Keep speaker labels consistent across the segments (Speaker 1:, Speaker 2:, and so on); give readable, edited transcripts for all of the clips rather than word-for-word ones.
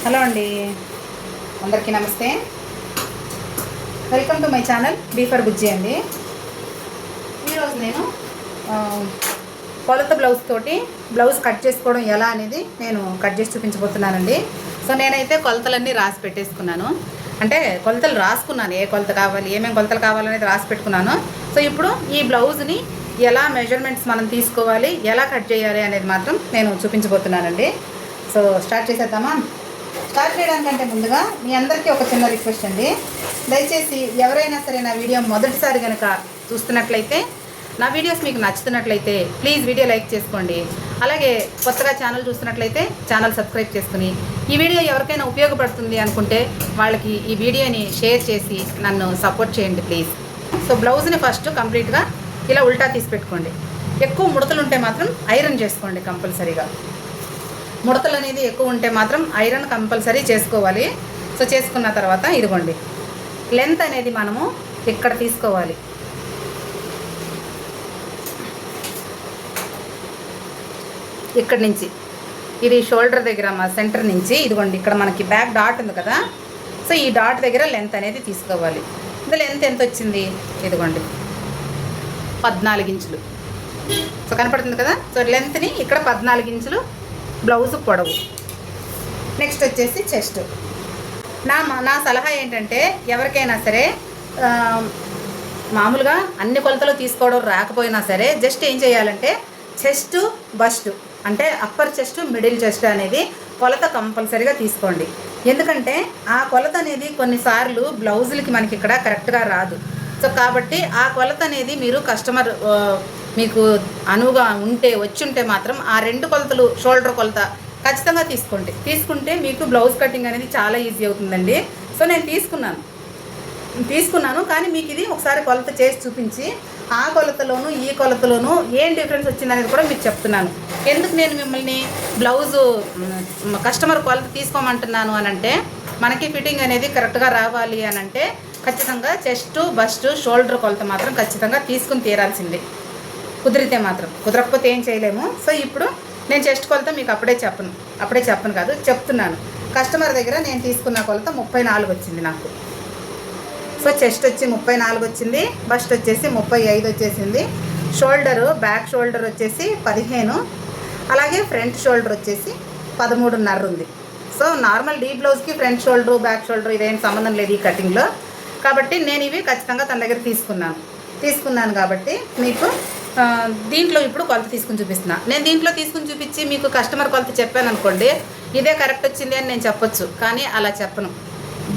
Speaker 1: Hello అండి, అందరికీ నమస్తే. Welcome to my channel B for Bujji అండి. ఈరోజు నేను కొలత బ్లౌజ్ తోటి బ్లౌజ్ కట్ చేసుకోవడం ఎలా అనేది నేను కట్ చేసి చూపించబోతున్నానండి. సో నేనైతే కొలతలన్నీ రాసి పెట్టేసుకున్నాను. అంటే కొలతలు రాసుకున్నాను, ఏ కొలత కావాలి, ఏమేమి కొలతలు కావాలనేది రాసి పెట్టుకున్నాను. సో ఇప్పుడు ఈ బ్లౌజ్ని ఎలా మెజర్మెంట్స్ మనం తీసుకోవాలి, ఎలా కట్ చేయాలి అనేది మాత్రం నేను చూపించబోతున్నానండి. సో స్టార్ట్ చేసేద్దామా? స్టార్ట్ చేయడానికంటే ముందుగా మీ అందరికీ ఒక చిన్న రిక్వెస్ట్ అండి. దయచేసి ఎవరైనా సరే నా వీడియో మొదటిసారి కనుక చూస్తున్నట్లయితే, నా వీడియోస్ మీకు నచ్చుతున్నట్లయితే ప్లీజ్ వీడియో లైక్ చేసుకోండి. అలాగే కొత్తగా ఛానల్ చూస్తున్నట్లయితే ఛానల్ సబ్స్క్రైబ్ చేసుకుని ఈ వీడియో ఎవరికైనా ఉపయోగపడుతుంది అనుకుంటే వాళ్ళకి ఈ వీడియోని షేర్ చేసి నన్ను సపోర్ట్ చేయండి ప్లీజ్. సో బ్లౌజ్ని ఫస్ట్ కంప్లీట్గా ఇలా ఉల్టా తీసి పెట్టుకోండి. ఎక్కువ ముడతలు ఉంటే మాత్రం ఐరన్ చేసుకోండి కంపల్సరీగా. ముడతలు అనేది ఎక్కువ ఉంటే మాత్రం ఐరన్ కంపల్సరీ చేసుకోవాలి. సో చేసుకున్న తర్వాత ఇదిగోండి, లెంత్ అనేది మనము ఇక్కడ తీసుకోవాలి. ఇక్కడి నుంచి ఇది షోల్డర్ దగ్గర మా సెంటర్ నుంచి ఇదిగోండి, ఇక్కడ మనకి బ్యాక్ డాట్ ఉంది కదా, సో ఈ డాట్ దగ్గర లెంత్ అనేది తీసుకోవాలి. ఇది లెంత్ ఎంత వచ్చింది? ఇదిగోండి 14 ఇంచులు. సో కనపడుతుంది కదా. సో లెంత్ని ఇక్కడ 14 ఇంచులు బ్లౌజ్ పొడవు. నెక్స్ట్ వచ్చేసి చెస్ట్. నా సలహా ఏంటంటే, ఎవరికైనా సరే మామూలుగా అన్ని కొలతలు తీసుకోవడం రాకపోయినా సరే జస్ట్ ఏం చేయాలంటే చెస్ట్ బస్ట్ అంటే అప్పర్ చెస్ట్ మిడిల్ చెస్ట్ అనేది కొలత కంపల్సరీగా తీసుకోండి. ఎందుకంటే ఆ కొలత అనేది కొన్నిసార్లు బ్లౌజులకి మనకి ఇక్కడ కరెక్ట్గా రాదు. సో కాబట్టి ఆ కొలత అనేది మీరు కస్టమర్ మీకు అనువుగా వచ్చుంటే మాత్రం ఆ 2 కొలతలు షోల్డర్ కొలత ఖచ్చితంగా తీసుకుంటే మీకు బ్లౌజ్ కటింగ్ అనేది చాలా ఈజీ అవుతుందండి. సో నేను తీసుకున్నాను కానీ మీకు ఇది ఒకసారి కొలత చేసి చూపించి ఆ కొలతలోనూ ఈ కొలతలోనూ ఏం డిఫరెన్స్ వచ్చిందనేది కూడా మీకు చెప్తున్నాను. ఎందుకు నేను మిమ్మల్ని బ్లౌజు కస్టమర్ కొలత తీసుకోమంటున్నాను అనంటే, మనకి ఫిట్టింగ్ అనేది కరెక్ట్గా రావాలి అనంటే ఖచ్చితంగా చెస్ట్ బస్ట్ షోల్డర్ కొలత మాత్రం ఖచ్చితంగా తీసుకుని తీరాల్సిందే. కుదిరితే మాత్రం, కుదరకపోతే ఏం చేయలేము. సో ఇప్పుడు నేను చెస్ట్ కొలత మీకు అప్పుడే చెప్పను కాదు, చెప్తున్నాను. కస్టమర్ దగ్గర నేను తీసుకున్న కొలత 34 వచ్చింది నాకు. సో చెస్ట్ వచ్చి 34 వచ్చింది, బస్ట్ వచ్చేసి 35 వచ్చేసింది, షోల్డరు బ్యాక్ షోల్డర్ వచ్చేసి 15, అలాగే ఫ్రంట్ షోల్డర్ వచ్చేసి 13.5 ఉంది. సో నార్మల్ డీ బ్లౌజ్కి ఫ్రంట్ షోల్డరు బ్యాక్ షోల్డర్ ఇదేం సంబంధం లేదు ఈ కటింగ్లో. కాబట్టి నేను ఇవి ఖచ్చితంగా తన దగ్గర తీసుకున్నాను కాబట్టి మీకు దీంట్లో ఇప్పుడు కొలత తీసుకుని చూపిస్తున్నా. నేను దీంట్లో తీసుకుని చూపించి మీకు కస్టమర్ కొలత చెప్పాను అనుకోండి, ఇదే కరెక్ట్ వచ్చింది అని నేను చెప్పొచ్చు, కానీ అలా చెప్పను.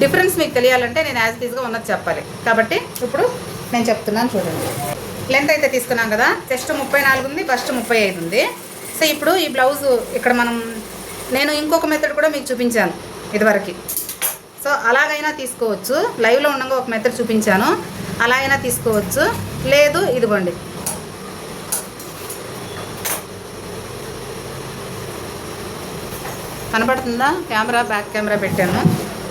Speaker 1: డిఫరెన్స్ మీకు తెలియాలంటే నేను యాజ్ ఇట్ ఈజ్గా ఉన్నది చెప్పాలి. కాబట్టి ఇప్పుడు నేను చెప్తున్నాను చూడండి. లెంత్ అయితే తీసుకున్నాం కదా, చెస్ట్ 34 ఉంది, బస్ట్ 35 ఉంది. సో ఇప్పుడు ఈ బ్లౌజు ఇక్కడ నేను ఇంకొక మెథడ్ కూడా మీకు చూపించాను ఇదివరకు. సో అలాగైనా తీసుకోవచ్చు, లైవ్లో ఉండగా ఒక మెథడ్ చూపించాను, అలా అయినా తీసుకోవచ్చు. లేదు ఇదిగోండి, కనపడుతుందా? బ్యాక్ కెమెరా పెట్టాను,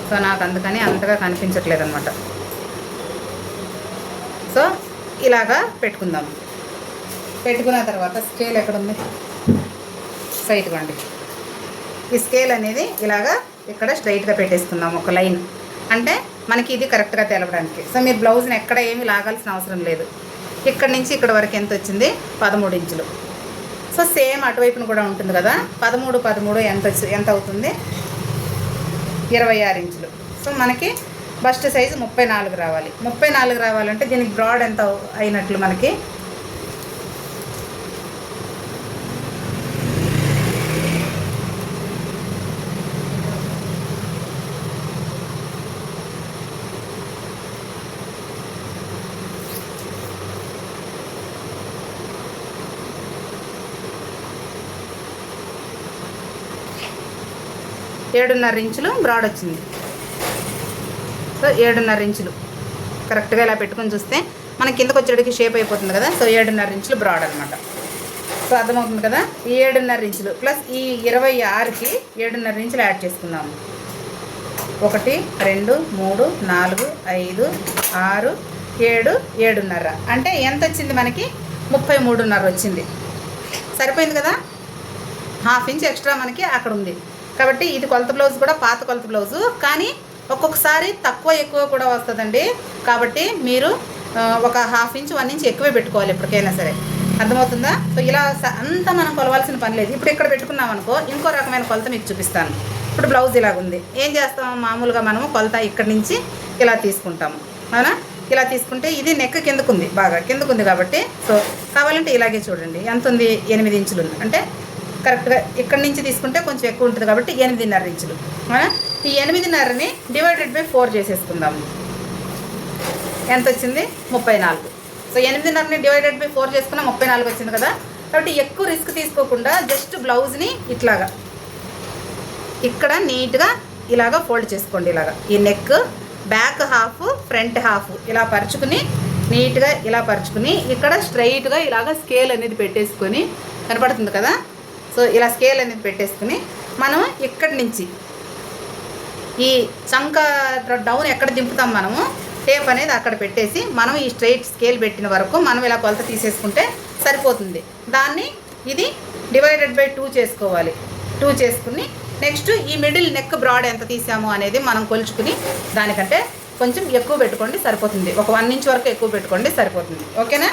Speaker 1: సో నాకు అందుకని అంతగా కనిపించట్లేదు అనమాట. సో ఇలాగా పెట్టుకున్న తర్వాత స్కేల్ ఎక్కడుంది? సో ఇదిగోండి, ఈ స్కేల్ అనేది ఇలాగా ఇక్కడ స్ట్రైట్గా పెట్టేసుకుందాం ఒక లైన్. అంటే మనకి ఇది కరెక్ట్గా తెలవడానికి. సో మీరు బ్లౌజ్ని ఎక్కడ ఏమీ లాగాల్సిన అవసరం లేదు. ఇక్కడి నుంచి ఇక్కడ వరకు ఎంత వచ్చింది? 13 ఇంచులు. సో సేమ్ అటువైపును కూడా ఉంటుంది కదా, 13 ఎంత అవుతుంది? 26 ఇంచులు. సో మనకి బస్ట్ సైజు 34 రావాలి. 34 రావాలంటే దీనికి బ్రాడ్ ఎంత అయినట్లు? మనకి 7.5 ఇంచులు బ్రాడ్ వచ్చింది. సో 7.5 ఇంచులు కరెక్ట్గా ఇలా పెట్టుకొని చూస్తే మనకి కిందకు వచ్చేటికి షేప్ అయిపోతుంది కదా. సో 7.5 ఇంచులు బ్రాడ్ అనమాట. సో అర్థమవుతుంది కదా. ఈ 7.5 ఇంచులు ప్లస్ ఈ 26కి 7.5 ఇంచులు యాడ్ చేసుకుందాము. 1 2 3 4 5 6 7 7.5 అంటే ఎంత వచ్చింది మనకి? 33.5 వచ్చింది. సరిపోయింది కదా. ½ ఇంచ్ ఎక్స్ట్రా మనకి అక్కడ ఉంది. కాబట్టి ఇది కొలత బ్లౌజ్ కూడా పాత కొలత బ్లౌజు, కానీ ఒక్కొక్కసారి తక్కువ ఎక్కువ కూడా వస్తుందండి. కాబట్టి మీరు ఒక 1/2 ఇంచ్ 1 ఇంచ్ ఎక్కువే పెట్టుకోవాలి ఎప్పటికైనా సరే, అర్థమవుతుందా? సో ఇలా అంతా మనం కొలవాల్సిన పని లేదు. ఇప్పుడు ఇక్కడ పెట్టుకున్నాం అనుకో, ఇంకో రకమైన కొలత మీకు చూపిస్తాను. ఇప్పుడు బ్లౌజ్ ఇలాగుంది, ఏం చేస్తాము, మామూలుగా మనము కొలత ఇక్కడి నుంచి ఇలా తీసుకుంటాము, అవునా? ఇలా తీసుకుంటే ఇది నెక్ కిందకుంది, బాగా కిందకుంది కాబట్టి సో కావాలంటే ఇలాగే చూడండి. ఎంత ఉంది? 8 ఇంచులు ఉంది. అంటే కరెక్ట్గా ఇక్కడి నుంచి తీసుకుంటే కొంచెం ఎక్కువ ఉంటుంది కాబట్టి 8.5 ఇంచులు. ఈ 8.5ని డివైడెడ్ బై 4 చేసేసుకుందాము. ఎంత వచ్చింది? 34. సో 8.5ని డివైడెడ్ బై 4 చేసుకున్నా 34 వచ్చింది కదా. కాబట్టి ఎక్కువ రిస్క్ తీసుకోకుండా జస్ట్ బ్లౌజ్ని ఇట్లాగా ఇక్కడ నీట్గా ఇలాగా ఫోల్డ్ చేసుకోండి. ఇలాగా ఈ neck back half front half ఇలా పరుచుకుని నీట్గా ఇలా పరుచుకుని ఇక్కడ స్ట్రైట్గా ఇలాగ స్కేల్ అనేది పెట్టేసుకొని, కనపడుతుంది కదా. సో ఇలా స్కేల్ అనేది పెట్టేసుకుని మనం ఇక్కడి నుంచి ఈ చంక డౌన్ ఎక్కడ దింపుతాం మనము, టేప్ అనేది అక్కడ పెట్టేసి మనం ఈ స్ట్రైట్ స్కేల్ పెట్టిన వరకు మనం ఇలా కొలత తీసేసుకుంటే సరిపోతుంది. దాన్ని ఇది డివైడెడ్ బై 2 చేసుకోవాలి. 2 చేసుకుని నెక్స్ట్ ఈ మిడిల్ నెక్ బ్రాడ్ ఎంత తీసాము అనేది మనం కొలుచుకుని దానికంటే కొంచెం ఎక్కువ పెట్టుకోండి సరిపోతుంది. ఒక 1 ఇంచ్ వరకు ఎక్కువ పెట్టుకోండి సరిపోతుంది. ఓకేనా?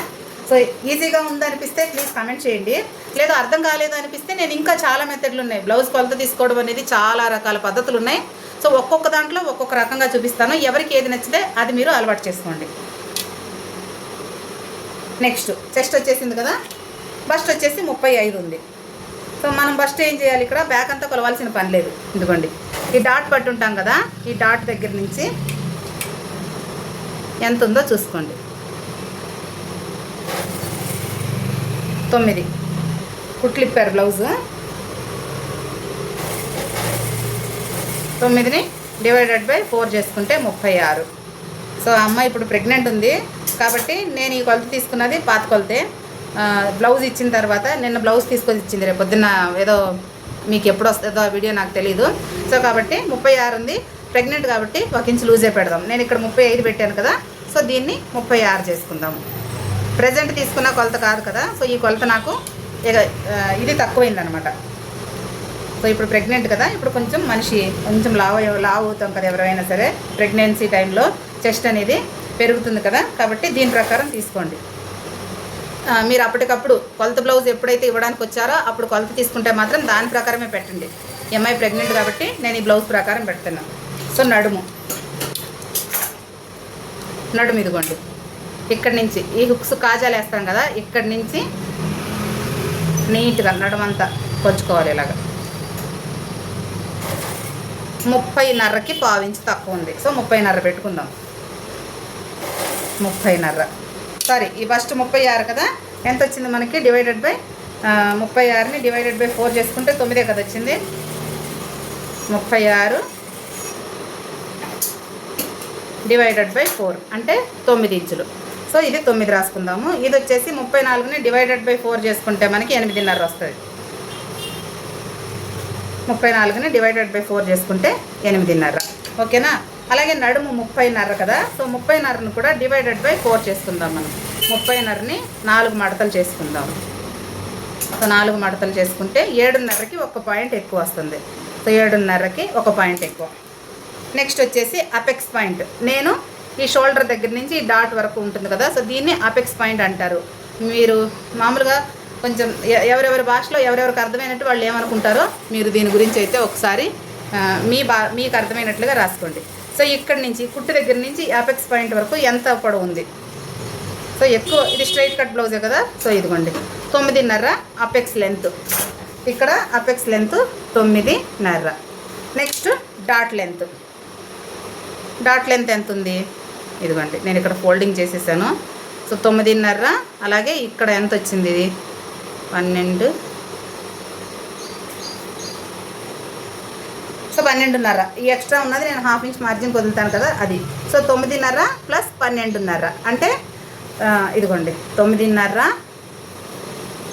Speaker 1: సో ఈజీగా ఉందనిపిస్తే ప్లీజ్ కామెంట్ చేయండి. లేదు అర్థం కాలేదు అనిపిస్తే నేను ఇంకా చాలా మెథడ్లు ఉన్నాయి. బ్లౌజ్ కొలత తీసుకోవడం అనేది చాలా రకాల పద్ధతులు ఉన్నాయి. సో ఒక్కొక్క దాంట్లో ఒక్కొక్క రకంగా చూపిస్తాను. ఎవరికి ఏది నచ్చితే అది మీరు అలవాటు చేసుకోండి. నెక్స్ట్ చెస్ట్ వచ్చేసింది కదా, బస్ట్ వచ్చేసి 35 ఉంది. సో మనం బస్ట్ ఏం చేయాలి, ఇక్కడ బ్యాక్ అంతా కొలవాల్సిన పని లేదు. ఇదిగోండి ఈ డాట్ పట్టు ఉంటాం కదా, ఈ డాట్ దగ్గర నుంచి ఎంత ఉందో చూసుకోండి. 9 కుట్లు ఇప్పారు బ్లౌజ్. 9ని డివైడెడ్ బై 4 చేసుకుంటే 36. సో అమ్మాయి ఇప్పుడు ప్రెగ్నెంట్ ఉంది కాబట్టి నేను ఈ కొలత తీసుకున్నది పాత కొలతే. బ్లౌజ్ ఇచ్చిన తర్వాత నిన్న బ్లౌజ్ తీసుకొని ఇచ్చింది, రేపు పొద్దున్న ఏదో మీకు ఎప్పుడు వస్తుందో ఆ వీడియో నాకు తెలీదు. సో కాబట్టి 36 ఉంది, ప్రెగ్నెంట్ కాబట్టి 1 ఇంచ్ లూజే పెడదాం. నేను ఇక్కడ 35 పెట్టాను కదా, సో దీన్ని 36 చేసుకుందాము. ప్రజెంట్ తీసుకున్న కొలత కాదు కదా, సో ఈ కొలత నాకు ఇది తక్కువైందనమాట. సో ఇప్పుడు ప్రెగ్నెంట్ కదా, ఇప్పుడు కొంచెం మనిషి కొంచెం లావు అవుతాం కదా ఎవరైనా సరే, ప్రెగ్నెన్సీ టైంలో చెస్ట్ అనేది పెరుగుతుంది కదా, కాబట్టి దీని ప్రకారం తీసుకోండి. మీరు అప్పటికప్పుడు కొలత బ్లౌజ్ ఎప్పుడైతే ఇవ్వడానికి వచ్చారో అప్పుడు కొలత తీసుకుంటే మాత్రం దాని ప్రకారమే పెట్టండి. అమ్మాయి ప్రెగ్నెంట్ కాబట్టి నేను ఈ బ్లౌజ్ ప్రకారం పెడుతున్నాను. సో నడుము ఇదిగోండి, ఇక్కడి నుంచి ఈ హుక్స్ కాజాలు వేస్తాం కదా, ఇక్కడి నుంచి నీట్గా నడుమంతా కొలుచుకోవాలి. ఇలాగా 30.5కి 1/4 ఇంచ్ తక్కువ ఉంది. సో 30.5 పెట్టుకుందాం. 30.5 సారీ, ఈ ఫస్ట్ 36 కదా, ఎంత వచ్చింది మనకి డివైడెడ్ బై 36ని డివైడెడ్ బై 4 చేసుకుంటే 9 కదా వచ్చింది. 36 డివైడెడ్ బై 4 అంటే 9 ఇంచులు. సో ఇది 9 రాసుకుందాము. ఇది వచ్చేసి 34ని డివైడెడ్ బై 4 చేసుకుంటే మనకి 8.5 వస్తుంది. 34ని డివైడెడ్ బై 4 చేసుకుంటే 8.5. ఓకేనా? అలాగే నడుము 30.5 కదా, సో 30.5ని కూడా డివైడెడ్ బై 4 చేసుకుందాం. మనం 30.5ని 4 మడతలు చేసుకుందాం. సో 4 మడతలు చేసుకుంటే 7.5కి 1 పాయింట్ ఎక్కువ వస్తుంది. సో 7.5కి 1 పాయింట్ ఎక్కువ. నెక్స్ట్ వచ్చేసి అపెక్స్ పాయింట్. నేను ఈ షోల్డర్ దగ్గర నుంచి ఈ డాట్ వరకు ఉంటుంది కదా, సో దీన్ని అపెక్స్ పాయింట్ అంటారు. మీరు మామూలుగా కొంచెం ఎవరెవరి భాషలో ఎవరెవరికి అర్థమైనట్టు వాళ్ళు ఏమనుకుంటారో మీరు దీని గురించి అయితే ఒకసారి మీకు అర్థమైనట్లుగా రాసుకోండి. సో ఇక్కడి నుంచి కుట్టు దగ్గర నుంచి అపెక్స్ పాయింట్ వరకు ఎంత పొడవు ఉంది. సో ఎక్కువ ఇది స్ట్రైట్ కట్ బ్లౌజే కదా, సో ఇదిగోండి 9.5 అపెక్స్ లెంత్. ఇక్కడ apex length 9.5. Next dot length. Dot length ఎంత ఉంది, ఇదిగోండి నేను ఇక్కడ ఫోల్డింగ్ చేసేసాను. సో 9.5. అలాగే ఇక్కడ ఎంత వచ్చింది, ఇది 12. సో 12.5. ఈ ఎక్స్ట్రా ఉన్నది నేను 1/2 ఇంచ్ మార్జిన్ వదులుతాను కదా, అది. సో 9.5 ప్లస్ 12.5 అంటే ఇదిగోండి 9.5,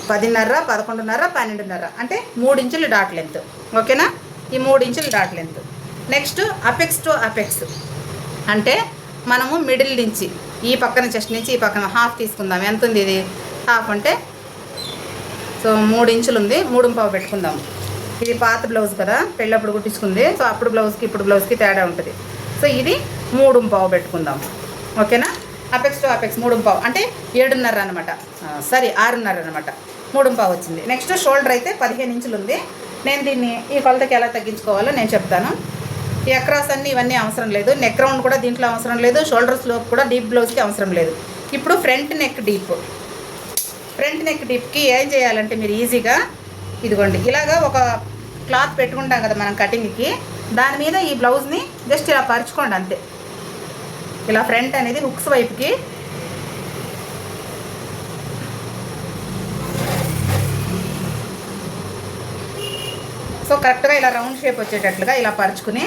Speaker 1: 10.5, 11.5, 12.5 అంటే 3 ఇంచులు డాట్ లెంత్. ఓకేనా? ఈ 3 ఇంచులు dot length. Next apex to apex అంటే మనము మిడిల్ నుంచి ఈ పక్కన చెస్ట్ నుంచి ఈ పక్కన 1/2 తీసుకుందాం. ఎంత ఉంది ఇది? 1/2 అంటే సో 3 ఇంచులు ఉంది, 3.5 పెట్టుకుందాం. ఇది పాత బ్లౌజ్ కదా, పెళ్ళప్పుడు కుట్టించుకుంది. సో అప్పుడు బ్లౌజ్కి ఇప్పుడు బ్లౌజ్కి తేడా ఉంటుంది. సో ఇది 3.25 పెట్టుకుందాం. ఓకేనా? అపెక్స్ టు అపెక్స్ 3.25 అంటే 7.5 అనమాట. సారీ 6.5 అనమాట. 3.25 వచ్చింది. నెక్స్ట్ షోల్డర్ అయితే 15 ఇంచులు ఉంది. నేను దీన్ని ఈ కొలతకి ఎలా తగ్గించుకోవాలో నేను చెప్తాను. ఈ అక్రాస్ అన్నీ ఇవన్నీ అవసరం లేదు. నెక్ రౌండ్ కూడా దీంట్లో అవసరం లేదు. షోల్డర్ స్లోప్ కూడా డీప్ బ్లౌజ్కి అవసరం లేదు. ఇప్పుడు ఫ్రంట్ నెక్ డీప్కి ఏం చేయాలంటే మీరు ఈజీగా ఇదిగోండి ఇలాగా ఒక క్లాత్ పెట్టుకుంటాం కదా మనం కటింగ్కి, దాని మీద ఈ బ్లౌజ్ని జస్ట్ ఇలా పరుచుకోండి అంతే. ఇలా ఫ్రంట్ అనేది హుక్స్ వైపుకి సో కరెక్ట్గా ఇలా రౌండ్ షేప్ వచ్చేటట్లుగా ఇలా పరుచుకుని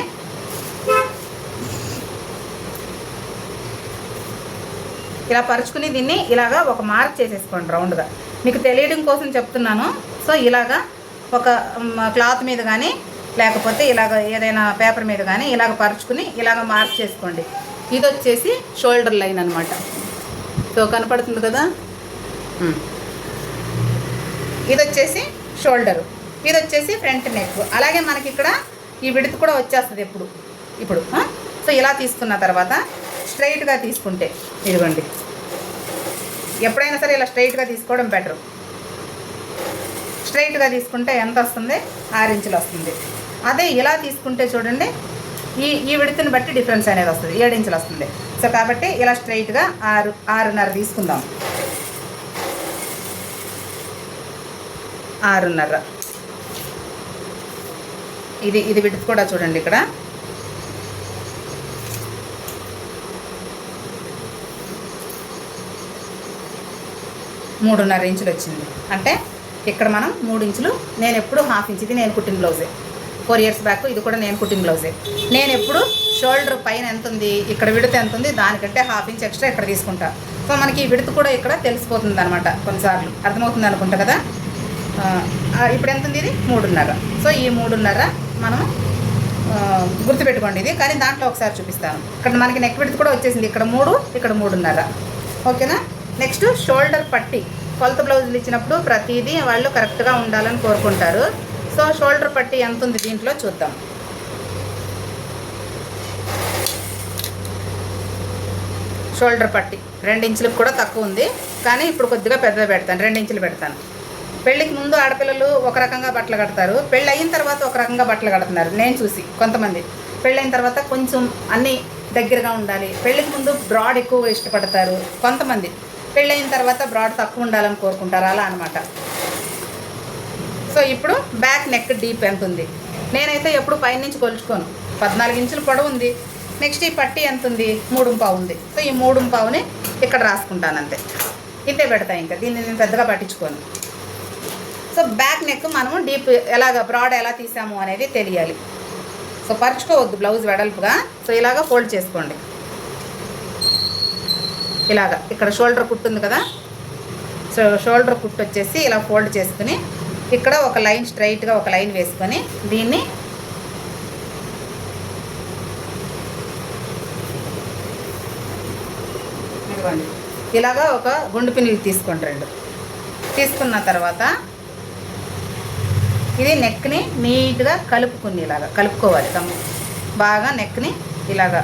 Speaker 1: దీన్ని ఇలాగా ఒక మార్క్ చేసేసుకోండి రౌండ్గా. మీకు తెలియడం కోసం చెప్తున్నాను. సో ఇలాగా ఒక క్లాత్ మీద కానీ లేకపోతే ఇలాగ ఏదైనా పేపర్ మీద కానీ ఇలాగ పరుచుకుని ఇలాగ మార్క్ చేసుకోండి. ఇది వచ్చేసి షోల్డర్ లైన్ అనమాట. సో కనపడుతుంది కదా, ఇది వచ్చేసి షోల్డరు, ఇది వచ్చేసి ఫ్రంట్ నెక్. అలాగే మనకి ఇక్కడ ఈ విడత్ కూడా వచ్చేస్తుంది ఇప్పుడు. సో ఇలా తీసుకున్న తర్వాత స్ట్రైట్గా తీసుకుంటే ఇదిగోండి, ఎప్పుడైనా సరే ఇలా స్ట్రైట్గా తీసుకోవడం బెటర్. స్ట్రైట్గా తీసుకుంటే ఎంత వస్తుంది? 6 ఇంచులు వస్తుంది. అదే ఇలా తీసుకుంటే చూడండి ఈ విడతని బట్టి డిఫరెన్స్ అనేది వస్తుంది, 7 ఇంచులు వస్తుంది. సో కాబట్టి ఇలా స్ట్రైట్గా 6.5 తీసుకుందాం. 6.5 ఇది విడత్ కూడా చూడండి ఇక్కడ 3.5 ఇంచులు వచ్చింది. అంటే ఇక్కడ మనం 3 ఇంచులు, నేను ఎప్పుడు 1/2 ఇంచ్, ఇది నేను కుట్టిన బ్లౌజే 4 ఇయర్స్ బ్యాక్, ఇది కూడా నేను కుట్టిన బ్లౌజే. నేను ఎప్పుడు షోల్డర్ పైన ఎంత ఉంది, ఇక్కడ విడత ఎంత ఉంది, దానికంటే 1/2 ఇంచ్ ఎక్స్ట్రా ఇక్కడ తీసుకుంటా. సో మనకి ఈ విడత కూడా ఇక్కడ తెలిసిపోతుంది అనమాట. కొన్నిసార్లు అర్థమవుతుంది అనుకుంటా కదా. ఇప్పుడు ఎంత ఉంది? ఇది 3.5. సో ఈ 3.5 మనం గుర్తుపెట్టుకోండి ఇది. కానీ దాంట్లో ఒకసారి చూపిస్తాను. ఇక్కడ మనకి నెక్ విడత కూడా వచ్చేసింది, ఇక్కడ 3, ఇక్కడ 3.5. ఓకేనా? నెక్స్ట్ షోల్డర్ పట్టి. కొలత బ్లౌజులు ఇచ్చినప్పుడు ప్రతిదీ వాళ్ళు కరెక్ట్గా ఉండాలని కోరుకుంటారు. సో షోల్డర్ పట్టి ఎంత ఉంది దీంట్లో చూద్దాం. షోల్డర్ పట్టి 2 ఇంచులకు కూడా తక్కువ ఉంది, కానీ ఇప్పుడు కొద్దిగా పెద్దగా పెడతాను, 2 ఇంచులు పెడతాను. పెళ్ళికి ముందు ఆడపిల్లలు ఒక రకంగా బట్టలు కడతారు, పెళ్ళి అయిన తర్వాత ఒక రకంగా బట్టలు కడుతున్నారు నేను చూసి. కొంతమంది పెళ్ళైన తర్వాత కొంచెం అన్నీ దగ్గరగా ఉండాలి, పెళ్ళికి ముందు బ్రాడ్ ఎక్కువ ఇష్టపడతారు. కొంతమంది పెళ్ళైన తర్వాత బ్రాడ్ తక్కువ ఉండాలని కోరుకుంటారు, అలా అనమాట. సో ఇప్పుడు బ్యాక్ నెక్ డీప్ ఎంత ఉంది? నేనైతే ఎప్పుడు పైనుంచి కొలుచుకోను. 14 ఇంచులు పొడవు ఉంది. నెక్స్ట్ ఈ పట్టి ఎంత ఉంది? 3.25 ఉంది. సో ఈ 3.25ని ఇక్కడ రాసుకుంటాను అంతే. ఇంతే పెడతాను, ఇంకా దీన్ని నేను పెద్దగా పట్టించుకోను. సో బ్యాక్ నెక్ మనము డీప్ ఎలాగ బ్రాడ్ ఎలా తీసాము అనేది తెలియాలి. సో పరుచుకోవద్దు బ్లౌజ్ వెడల్పుగా. సో ఇలాగ ఫోల్డ్ చేసుకోండి. ఇలాగ ఇక్కడ షోల్డర్ కుట్టు ఉంది కదా, సో షోల్డర్ కుట్టు వచ్చేసి ఇలా ఫోల్డ్ చేసుకుని ఇక్కడ ఒక లైన్ స్ట్రైట్గా ఒక లైన్ వేసుకొని దీన్ని ఇదిగోండి ఇలాగా ఒక గుండు పిన్నులు తీసుకోండి, 2 తీసుకున్న తర్వాత ఇది నెక్ని నీట్గా కలుపుకుని ఇలాగా కలుపుకోవాలి. బాగా నెక్ని ఇలాగా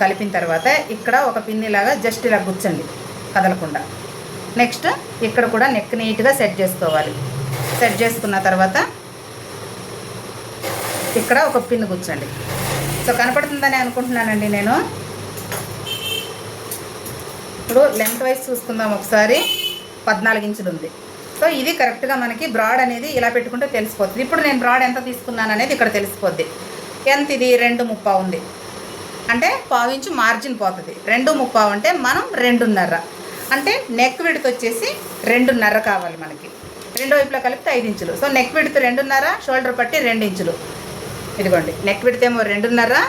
Speaker 1: కలిపిన తర్వాత ఇక్కడ ఒక పిన్ ఇలాగా జస్ట్ ఇలా గుచ్చండి కదలకుండా. నెక్స్ట్ ఇక్కడ కూడా నెక్ నీట్గా సెట్ చేసుకోవాలి. సెట్ చేసుకున్న తర్వాత ఇక్కడ ఒక పిన్ గుచ్చండి. సో కనపడుతుందని అనుకుంటున్నానండి నేను. ఇప్పుడు లెంత్ వైజ్ చూసుకుందాం ఒకసారి. 14 ఇంచులు ఉంది. సో ఇది కరెక్ట్గా మనకి బ్రాడ్ అనేది ఇలా పెట్టుకుంటే తెలిసిపోతుంది. ఇప్పుడు నేను బ్రాడ్ ఎంత తీసుకున్నాను అనేది ఇక్కడ తెలిసిపోద్ది. ఎంత ఇది? 2.30 ఉంది. అంటే 1/4 ఇంచు మార్జిన్ పోతుంది. 2.30 అంటే మనం 2.5. అంటే నెక్ విడత్ వచ్చేసి 2.5 కావాలి మనకి. రెండు వైపులా కలిపితే 5 ఇంచులు. సో నెక్ విడత్ 2.5, షోల్డర్ పట్టి 2 ఇంచులు. ఇదిగోండి నెక్ విడత్ ఏమో 2.5,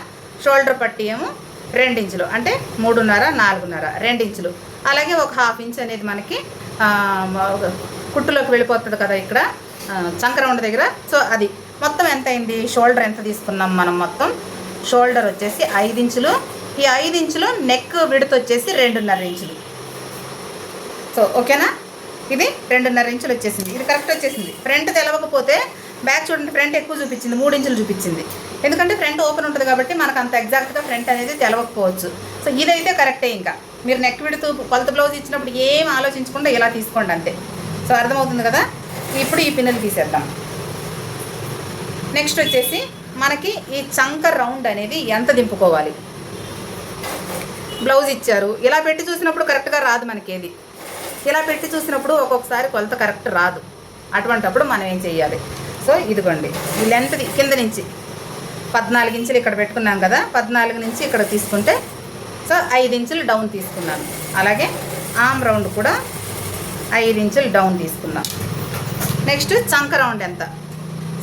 Speaker 1: షోల్డర్ పట్టి ఏమో 2 ఇంచులు. అంటే 3.5, 4.5, 2 ఇంచులు. అలాగే ఒక 1/2 ఇంచ్ అనేది మనకి కుట్టులోకి వెళ్ళిపోతుంది కదా ఇక్కడ చంకరౌండ్ దగ్గర. సో అది మొత్తం ఎంత అయింది? షోల్డర్ ఎంత తీసుకున్నాం మనం? మొత్తం షోల్డర్ వచ్చేసి 5 ఇంచులు, ఈ 5 ఇంచులు నెక్ విడత వచ్చేసి 2.5 ఇంచులు. సో ఓకేనా, ఇది 2.5 ఇంచులు వచ్చేసింది. ఇది కరెక్ట్ వచ్చేసింది. ఫ్రంట్ తెలవకపోతే బ్యాక్ చూడండి, ఫ్రంట్ ఎక్కువ చూపించింది, 3 ఇంచులు చూపించింది. ఎందుకంటే ఫ్రంట్ ఓపెన్ ఉంటుంది కాబట్టి మనకు అంత ఎగ్జాక్ట్గా ఫ్రంట్ అనేది తెలవకపోవచ్చు. సో ఇదైతే కరెక్టే. ఇంకా మీరు నెక్ విడుతూ కొలత బ్లౌజ్ ఇచ్చినప్పుడు ఏం ఆలోచించకుండా ఇలా తీసుకోండి అంతే. సో అర్థమవుతుంది కదా. ఇప్పుడు ఈ పిన్నులు తీసేద్దాం. నెక్స్ట్ వచ్చేసి మనకి ఈ చంక రౌండ్ అనేది ఎంత దింపుకోవాలి. బ్లౌజ్ ఇచ్చారు, ఇలా పెట్టి చూసినప్పుడు కరెక్ట్గా రాదు మనకి. ఏది ఇలా పెట్టి చూసినప్పుడు ఒక్కొక్కసారి కొలత కరెక్ట్ రాదు. అటువంటప్పుడు మనం ఏం చెయ్యాలి. సో ఇదిగోండి, ఈ లెంత్ది కింద నుంచి 14 ఇంచులు ఇక్కడ పెట్టుకున్నాం కదా, 14 నుంచి ఇక్కడ తీసుకుంటే సో 5 ఇంచులు డౌన్ తీసుకున్నాను. అలాగే ఆమ్ రౌండ్ కూడా 5 ఇంచులు డౌన్ తీసుకున్నాం. నెక్స్ట్ చంక రౌండ్ ఎంత.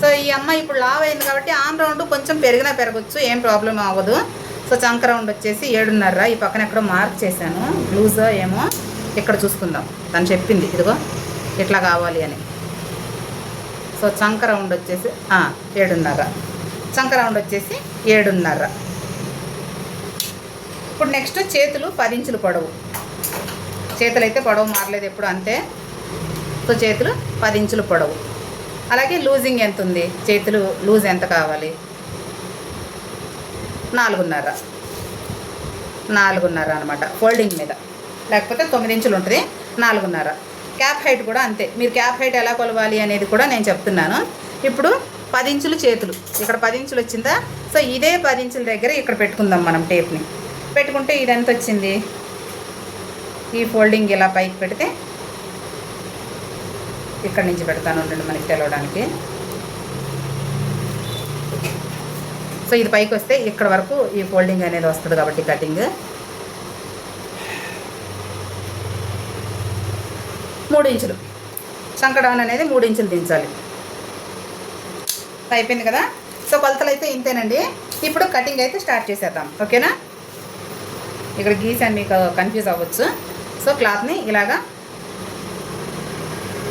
Speaker 1: సో ఈ అమ్మాయి ఇప్పుడు లావ్ అయింది కాబట్టి ఆమ్ రౌండ్ కొంచెం పెరిగినా పెరగచ్చు, ఏం ప్రాబ్లం అవ్వదు. సో చంక రౌండ్ వచ్చేసి 7.5. ఈ పక్కన ఎక్కడో మార్క్ చేశాను, లూజ్ ఏమో ఇక్కడ చూసుకుందాం. తను చెప్పింది ఇదిగో ఇట్లా కావాలి అని. సో చంక రౌండ్ వచ్చేసి 7.5. చంక రౌండ్ వచ్చేసి 7.5. ఇప్పుడు నెక్స్ట్ చేతులు 10 ఇంచులు పొడవు. చేతులు అయితే పొడవు మారలేదు ఎప్పుడు, అంతే. సో చేతులు 10 ఇంచులు పొడవు. అలాగే లూజింగ్ ఎంత ఉంది, చేతులు లూజ్ ఎంత కావాలి. 4.5 అనమాట ఫోల్డింగ్ మీద, లేకపోతే 9 ఇంచులు ఉంటుంది, 4.5. క్యాప్ హైట్ కూడా అంతే. మీరు క్యాప్ హైట్ ఎలా కొలవాలి అనేది కూడా నేను చెప్తున్నాను. ఇప్పుడు 10 ఇంచులు చేతులు, ఇక్కడ 10 ఇంచులు వచ్చిందా. సో ఇదే 10 ఇంచుల దగ్గర ఇక్కడ పెట్టుకుందాం మనం టేప్ని. పెట్టుకుంటే ఇది ఎంత వచ్చింది. ఈ ఫోల్డింగ్ ఇలా పైకి పెడితే ఇక్కడ నుంచి పెడతాను ఉండండి మనకి తెలవడానికి. సో ఇది పైకి వస్తే ఇక్కడ వరకు ఈ ఫోల్డింగ్ అనేది వస్తుంది కాబట్టి కటింగ్ 3 ఇంచులు. చంక డౌన్ అనేది 3 ఇంచులు దించాలి. అయిపోయింది కదా. సో కొలతలు అయితే ఇంతేనండి. ఇప్పుడు కటింగ్ అయితే స్టార్ట్ చేసేద్దాం. ఓకేనా. ఇక్కడ గీసాను, మీకు కన్ఫ్యూజ్ అవ్వచ్చు. సో క్లాత్ని ఇలాగా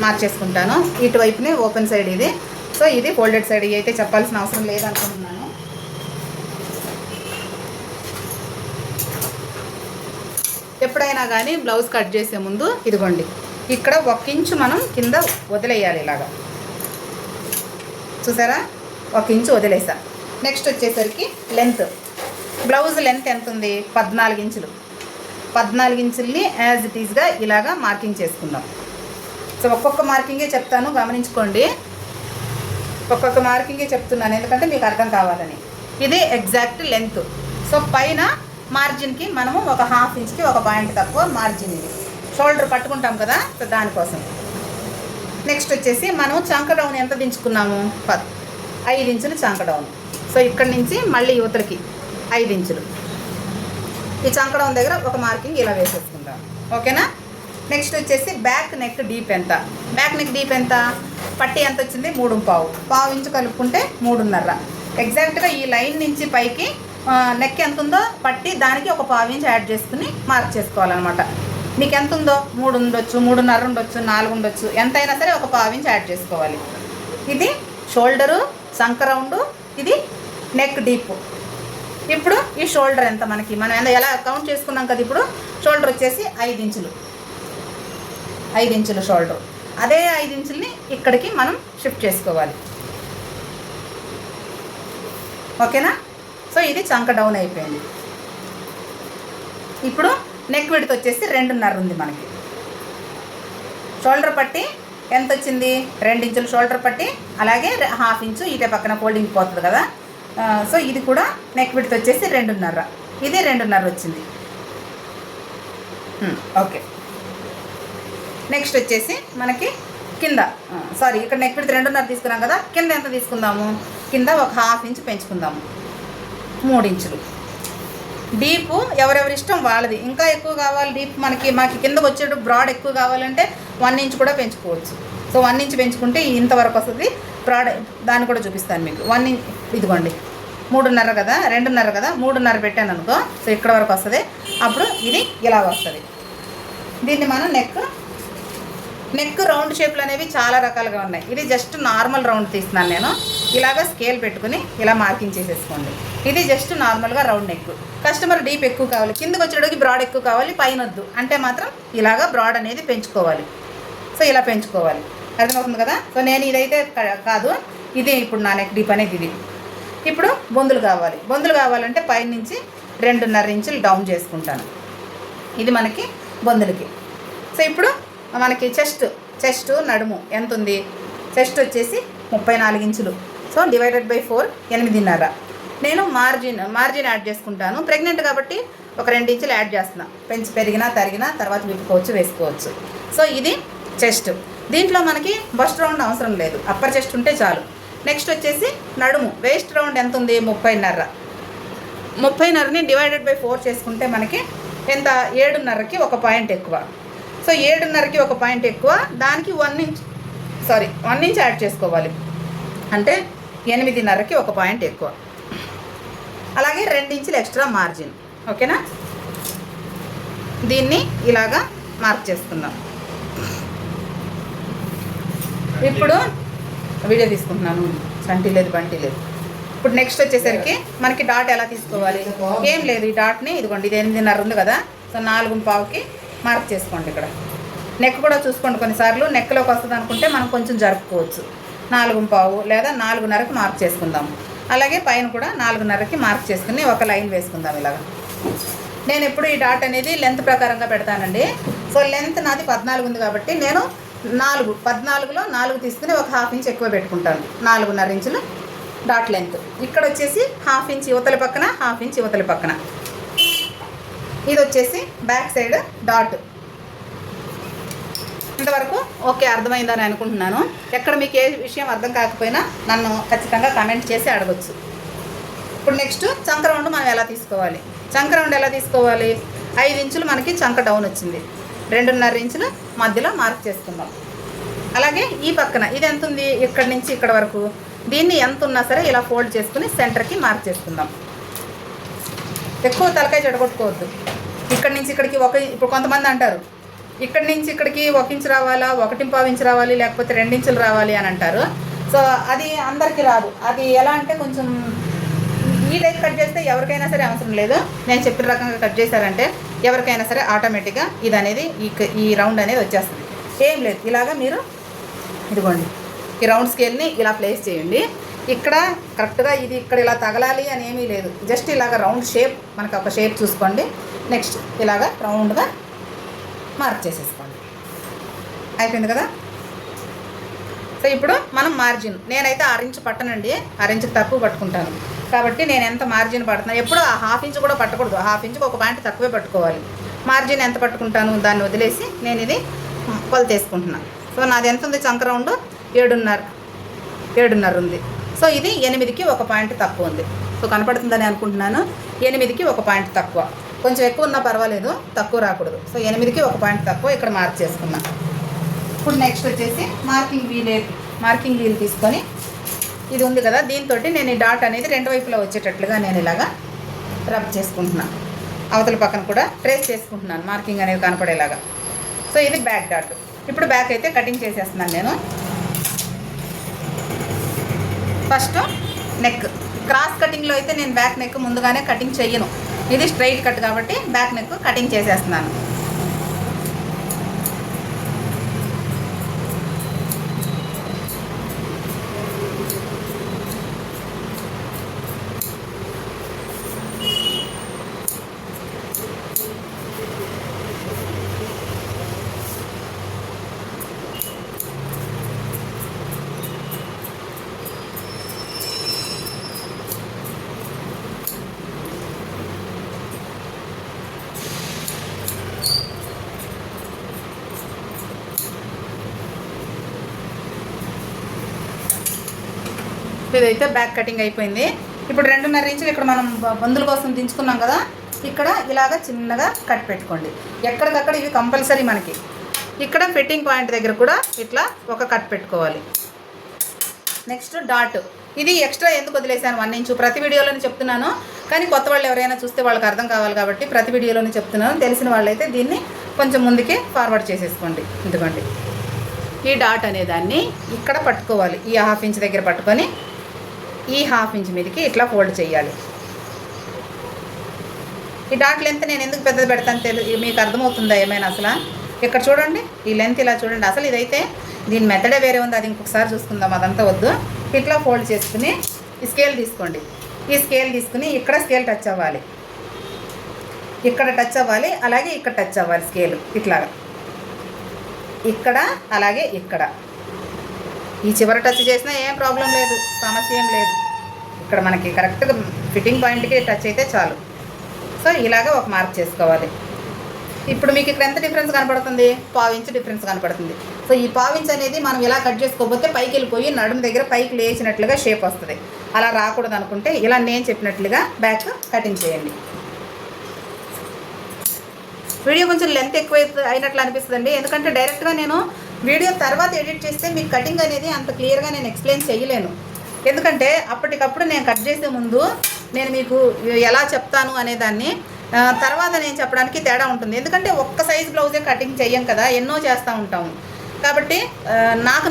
Speaker 1: మార్చేసుకుంటాను. ఇటువైపునే ఓపెన్ సైడ్ ఇది. సో ఇది ఫోల్డెడ్ సైడ్. ఇవి అయితే చెప్పాల్సిన అవసరం లేదనుకుంటున్నాను. ఎప్పుడైనా కానీ బ్లౌజ్ కట్ చేసే ముందు ఇదిగోండి ఇక్కడ 1 ఇంచు మనం కింద వదిలేయాలి. ఇలాగా చూసారా, 1 ఇంచు వదిలేసా. నెక్స్ట్ వచ్చేసరికి లెంత్, బ్లౌజ్ లెంత్ ఎంత ఉంది, 14 ఇంచులు. 14 ఇంచుల్ని యాజ్ ఇట్ ఈస్గా ఇలాగా మార్కింగ్ చేసుకుందాం. సో ఒక్కొక్క మార్కింగే చెప్తాను, గమనించుకోండి. ఒక్కొక్క మార్కింగే చెప్తున్నాను ఎందుకంటే మీకు అర్థం కావాలని. ఇది ఎగ్జాక్ట్ లెంత్. సో పైన మార్జిన్కి మనము ఒక 1/2 ఇంచ్కి 1 పాయింట్ తక్కువ మార్జిన్. ఇది షోల్డర్ పట్టుకుంటాం కదా, సో దానికోసం. నెక్స్ట్ వచ్చేసి మనం చంక డౌన్ ఎంత దించుకున్నాము, 5 ఇంచులు చంక డౌన్. సో ఇక్కడి నుంచి మళ్ళీ యువతలకి 5 ఇంచులు. ఈ చంక డౌన్ దగ్గర ఒక మార్కింగ్ ఇలా వేసేసుకుంటాం. ఓకేనా. నెక్స్ట్ వచ్చేసి బ్యాక్ నెక్ డీప్ ఎంత. బ్యాక్ నెక్ డీప్ ఎంత, పట్టి ఎంత వచ్చింది, 3.5 ఇంచు కలుపుకుంటే 3.5. ఎగ్జాక్ట్గా ఈ లైన్ నుంచి పైకి నెక్ ఎంత ఉందో పట్టి దానికి ఒక 1/2 ఇంచ్ యాడ్ చేసుకుని మార్క్ చేసుకోవాలన్నమాట. మీకు ఎంత ఉందో 3 ఉండొచ్చు, 3.5 ఉండొచ్చు, 4 ఉండొచ్చు, ఎంతైనా సరే ఒక 1/2 ఇంచ్ యాడ్ చేసుకోవాలి. ఇది షోల్డరు, చంక రౌండు, ఇది నెక్ డీప్. ఇప్పుడు ఈ షోల్డర్ ఎంత మనకి, మనం ఎలా కౌంట్ చేసుకున్నాం కదా. ఇప్పుడు షోల్డర్ వచ్చేసి 5 ఇంచులు. 5 ఇంచులు షోల్డర్. అదే 5 ఇంచుల్ని ఇక్కడికి మనం షిఫ్ట్ చేసుకోవాలి. ఓకేనా. సో ఇది చంక డౌన్ అయిపోయింది. ఇప్పుడు నెక్ విడ్త్ వచ్చేసి 2.5 ఉంది మనకి. షోల్డర్ పట్టి ఎంత వచ్చింది, 2 ఇంచులు షోల్డర్ పట్టి, అలాగే 1/2 ఇంచు ఇటే పక్కన ఫోల్డింగ్ పోతుంది కదా. సో ఇది కూడా నెక్ విడ్త్ వచ్చేసి 2.5. ఇది 2.5 వచ్చింది. ఓకే. నెక్స్ట్ వచ్చేసి మనకి కింద ఇక్కడ నెక్ విడ్త్ 2.5 తీసుకున్నాం కదా, కింద ఎంత తీసుకుందాము, కింద ఒక 1/2 ఇంచు పెంచుకుందాము, 3 ఇంచులు. డీపు ఎవరెవరి ఇష్టం వాళ్ళది. ఇంకా ఎక్కువ కావాలి డీప్, మాకు కిందకు వచ్చేటప్పుడు బ్రాడ్ ఎక్కువ కావాలంటే 1 ఇంచ్ కూడా పెంచుకోవచ్చు. సో 1 ఇంచ్ పెంచుకుంటే ఇంతవరకు వస్తుంది బ్రాడ్. దాన్ని కూడా చూపిస్తాను మీకు. 1 ఇంచ్ ఇదిగోండి, 3.5 కదా, 2.5 కదా, 3.5 పెట్టాను అనుకో. సో ఇక్కడ వరకు వస్తుంది. అప్పుడు ఇది ఇలా వస్తుంది. దీన్ని మనం నెక్ రౌండ్ షేప్లు అనేవి చాలా రకాలుగా ఉన్నాయి. ఇది జస్ట్ నార్మల్ రౌండ్ తీస్తున్నాను నేను. ఇలాగ స్కేల్ పెట్టుకుని ఇలా మార్కింగ్ చేసేసుకోండి. ఇది జస్ట్ నార్మల్గా రౌండ్ నెక్. కస్టమర్ డీప్ ఎక్కువ కావాలి, కిందకి వచ్చేటప్పటికి బ్రాడ్ ఎక్కువ కావాలి, పైన వద్దు అంటే మాత్రం ఇలాగ బ్రాడ్ అనేది పెంచుకోవాలి. సో ఇలా పెంచుకోవాలి, అర్థమవుతుంది కదా. సో నేను ఇదైతే కాదు, ఇది ఇప్పుడు నా నెక్ డీప్ అనేది ఇది. ఇప్పుడు బొందులు కావాలంటే పైన నుంచి 2.5 ఇంచులు డౌన్ చేసుకుంటాను. ఇది మనకి బొందులకి. సో ఇప్పుడు మనకి చెస్ట్ నడుము ఎంత ఉంది, చెస్ట్ వచ్చేసి 34 ఇంచులు. So divided by 4 8.5. నేను మార్జిన్ యాడ్ చేసుకుంటాను. ప్రెగ్నెంట్ కాబట్టి ఒక 2 ఇంచులు యాడ్ చేస్తున్నా. పెంచి పెరిగినా తరిగినా తర్వాత విప్పుకోవచ్చు, వేసుకోవచ్చు. సో ఇది చెస్ట్. దీంట్లో మనకి బస్ట్ రౌండ్ అవసరం లేదు, అప్పర్ చెస్ట్ ఉంటే చాలు. నెక్స్ట్ వచ్చేసి నడుము, వేస్ట్ రౌండ్ ఎంత ఉంది 30.5. 30.5ని డివైడెడ్ బై 4 చేసుకుంటే మనకి ఎంత 7.5కి 1 పాయింట్ ఎక్కువ. సో 7.5కి 1 పాయింట్ ఎక్కువ, దానికి 1 ఇంచ్ యాడ్ చేసుకోవాలి, అంటే 8.5కి 1 పాయింట్ ఎక్కువ. అలాగే 2 ఇంచులు ఎక్స్ట్రా మార్జిన్. ఓకేనా, దీన్ని ఇలాగా మార్క్ చేసుకుందాం. ఇప్పుడు వీడియో తీసుకుంటున్నాను, సంటి లేదు బంటి లేదు. ఇప్పుడు నెక్స్ట్ వచ్చేసరికి మనకి డాట్ ఎలా తీసుకోవాలి, ఏం లేదు, ఈ డాట్ని ఇదిగోండి, ఇది 8.5 ఉంది కదా. సో 4.25కి మార్క్ చేసుకోండి. ఇక్కడ నెక్ కూడా చూసుకోండి, కొన్నిసార్లు నెక్లోకి వస్తుంది అనుకుంటే మనం కొంచెం జరుపుకోవచ్చు. 4.25 లేదా 4.5కి మార్క్ చేసుకుందాం. అలాగే పైన కూడా 4.5కి మార్క్ చేసుకుని ఒక లైన్ వేసుకుందాం ఇలాగా. నేను ఎప్పుడు ఈ డాట్ అనేది లెంత్ ప్రకారంగా పెడతానండి. సో లెంత్ నాది 14 ఉంది కాబట్టి నేను 14లో 4 తీసుకుని ఒక 1/2 ఇంచ్ ఎక్కువ పెట్టుకుంటాను. 4.5 ఇంచులు డాట్ లెంత్. ఇక్కడ వచ్చేసి 1/2 ఇంచ్ యువతల పక్కన, 1/2 ఇంచ్ యువతల పక్కన. ఇది వచ్చేసి బ్యాక్ సైడ్ డాట్. ఇంతవరకు ఓకే, అర్థమైందని అనుకుంటున్నాను. ఎక్కడ మీకు ఏ విషయం అర్థం కాకపోయినా నన్ను ఖచ్చితంగా కామెంట్ చేసి అడగచ్చు. ఇప్పుడు నెక్స్ట్ చంక రౌండ్ మనం ఎలా తీసుకోవాలి. 5 ఇంచులు మనకి చంక డౌన్ వచ్చింది, 2.5 ఇంచులు మధ్యలో మార్క్ చేసుకుందాం. అలాగే ఈ పక్కన ఇది ఎంత ఉంది, ఇక్కడి నుంచి ఇక్కడ వరకు, దీన్ని ఎంత ఉన్నా సరే ఇలా ఫోల్డ్ చేసుకుని సెంటర్కి మార్క్ చేసుకుందాం. ఎక్కువ తలకాయ చెడగొట్టుకోవద్దు. ఇక్కడి నుంచి ఇక్కడికి ఇప్పుడు కొంతమంది అంటారు ఇక్కడి నుంచి ఇక్కడికి 1 ఇంచు రావాలా, 1.25 ఇంచు రావాలి, లేకపోతే 2 ఇంచులు రావాలి అని అంటారు. సో అది అందరికీ రాదు. అది ఎలా అంటే కొంచెం ఈ టైప్ కట్ చేస్తే ఎవరికైనా సరే అవసరం లేదు. నేను చెప్పిన రకంగా కట్ చేశారంటే ఎవరికైనా సరే ఆటోమేటిక్గా ఇది అనేది ఈ రౌండ్ అనేది వచ్చేస్తుంది. ఏం లేదు, ఇలాగా మీరు ఇదిగోండి ఈ రౌండ్ స్కేల్ని ఇలా ప్లేస్ చేయండి. ఇక్కడ కరెక్ట్గా ఇది ఇక్కడ ఇలా తగలాలి అని ఏమీ లేదు, జస్ట్ ఇలాగ రౌండ్ షేప్, మనకు ఒక షేప్ చూసుకోండి. నెక్స్ట్ ఇలాగ రౌండ్గా మార్క్ చేసేసుకోండి. అయిపోయింది కదా. సో ఇప్పుడు మనం మార్జిన్, నేనైతే 6 ఇంచు పట్టనండి, 6 ఇంచుకి తక్కువ పట్టుకుంటాను. కాబట్టి నేను ఎంత మార్జిన్ పడుతున్నాను, ఎప్పుడు ఆ 1/2 ఇంచు కూడా పట్టకూడదు, 1/2 ఇంచుకి 1 పాయింట్ తక్కువే పట్టుకోవాలి. మార్జిన్ ఎంత పట్టుకుంటాను దాన్ని వదిలేసి నేను ఇది కొలతేసుకుంటున్నాను. సో నాది ఎంత ఉంది, చంక రౌండ్ 7.5 ఉంది. సో ఇది 8కి 1 పాయింట్ తక్కువ ఉంది. సో కనపడుతుందని అనుకుంటున్నాను. 8కి 1 పాయింట్ తక్కువ, కొంచెం ఎక్కువ ఉన్నా పర్వాలేదు, తక్కువ రాకూడదు. సో 8కి 1 పాయింట్ తక్కువ ఇక్కడ మార్క్ చేసుకున్నా. ఇప్పుడు నెక్స్ట్ వచ్చేసి మార్కింగ్ వీల్ తీసుకొని ఇది ఉంది కదా, దీంతో నేను ఈ డాట్ అనేది 2 వైపులా వచ్చేటట్లుగా నేను ఇలాగా రబ్ చేసుకుంటున్నాను. అవతల పక్కన కూడా ట్రేస్ చేసుకుంటున్నాను, మార్కింగ్ అనేది కనపడేలాగా. సో ఇది బ్యాక్ డాట్. ఇప్పుడు బ్యాక్ అయితే కటింగ్ చేసేస్తున్నాను నేను. ఫస్ట్ నెక్, క్రాస్ కటింగ్లో అయితే నేను బ్యాక్ నెక్ ముందుగానే కటింగ్ చెయ్యను. ఇది స్ట్రైట్ కట్ కాబట్టి బ్యాక్ నెక్ కటింగ్ చేసేస్తున్నాను. ఇదైతే బ్యాక్ కటింగ్ అయిపోయింది. ఇప్పుడు 2.5 ఇంచులు ఇక్కడ మనం బందుల కోసం దించుకున్నాం కదా, ఇక్కడ ఇలాగ చిన్నగా కట్ పెట్టుకోండి. ఎక్కడికక్కడ ఇవి కంపల్సరీ మనకి. ఇక్కడ ఫిట్టింగ్ పాయింట్ దగ్గర కూడా ఇట్లా ఒక కట్ పెట్టుకోవాలి. నెక్స్ట్ డాట్, ఇది ఎక్స్ట్రా ఎందుకు వదిలేసాను 1 ఇంచు, ప్రతి వీడియోలోనే చెప్తున్నాను. కానీ కొత్త వాళ్ళు ఎవరైనా చూస్తే వాళ్ళకి అర్థం కావాలి కాబట్టి ప్రతి వీడియోలోనే చెప్తున్నాను. తెలిసిన వాళ్ళైతే దీన్ని కొంచెం ముందుకే ఫార్వర్డ్ చేసేసుకోండి. ఎందుకంటే ఈ డాట్ అనేదాన్ని ఇక్కడ పట్టుకోవాలి, ఈ 1/2 ఇంచ్ దగ్గర పట్టుకొని ఈ ½ ఇంచ్ మీదకి ఇట్లా ఫోల్డ్ చేయాలి. ఈ డాట్ లెంత్ నేను ఎందుకు పెద్దది పెడతాను మీకు అర్థమవుతుందా ఏమైనా? అసలు ఇక్కడ చూడండి, ఈ లెంత్ ఇలా చూడండి. అసలు ఇదైతే దీని మెథడే వేరే ఉంది, అది ఇంకొకసారి చూసుకుందాం, అదంతా వద్దు. ఇట్లా ఫోల్డ్ చేసుకుని ఈ స్కేల్ తీసుకోండి. ఈ స్కేల్ తీసుకుని ఇక్కడ స్కేల్ టచ్ అవ్వాలి, ఇక్కడ టచ్ అవ్వాలి, అలాగే ఇక్కడ టచ్ అవ్వాలి స్కేల్ ఇట్లాగా, ఇక్కడ అలాగే ఇక్కడ. ఈ చివర టచ్ చేసినా ఏం ప్రాబ్లం లేదు, సమస్య ఏం లేదు. ఇక్కడ మనకి కరెక్ట్గా ఫిట్టింగ్ పాయింట్కి టచ్ అయితే చాలు. సో ఇలాగ ఒక మార్క్ చేసుకోవాలి. ఇప్పుడు మీకు ఇక్కడ ఎంత డిఫరెన్స్ కనపడుతుంది? ½ ఇంచ్ డిఫరెన్స్ కనపడుతుంది. సో ఈ ½ ఇంచ్ అనేది మనం ఇలా కట్ చేసుకోకపోతే పైకి వెళ్ళిపోయి నడుము దగ్గర పైకి లేచినట్లుగా షేప్ వస్తుంది. అలా రాకూడదు అనుకుంటే ఇలా నేను చెప్పినట్లుగా బ్యాక్ కటింగ్ చేయండి. వీడియో కొంచెం లెంత్ ఎక్కువ అయినట్లు అనిపిస్తుందండి, ఎందుకంటే డైరెక్ట్గా నేను వీడియో తర్వాత ఎడిట్ చేస్తే మీకు కటింగ్ అనేది అంత క్లియర్గా నేను ఎక్స్ప్లెయిన్ చేయలేను. ఎందుకంటే అప్పటికప్పుడు నేను కట్ చేసే ముందు నేను మీకు ఎలా చెప్తాను అనేదాన్ని తర్వాత నేను చెప్పడానికి తేడా ఉంటుంది. ఎందుకంటే ఒక్క సైజ్ బ్లౌజే కటింగ్ చెయ్యం కదా, ఎన్నో చేస్తూ ఉంటాము. కాబట్టి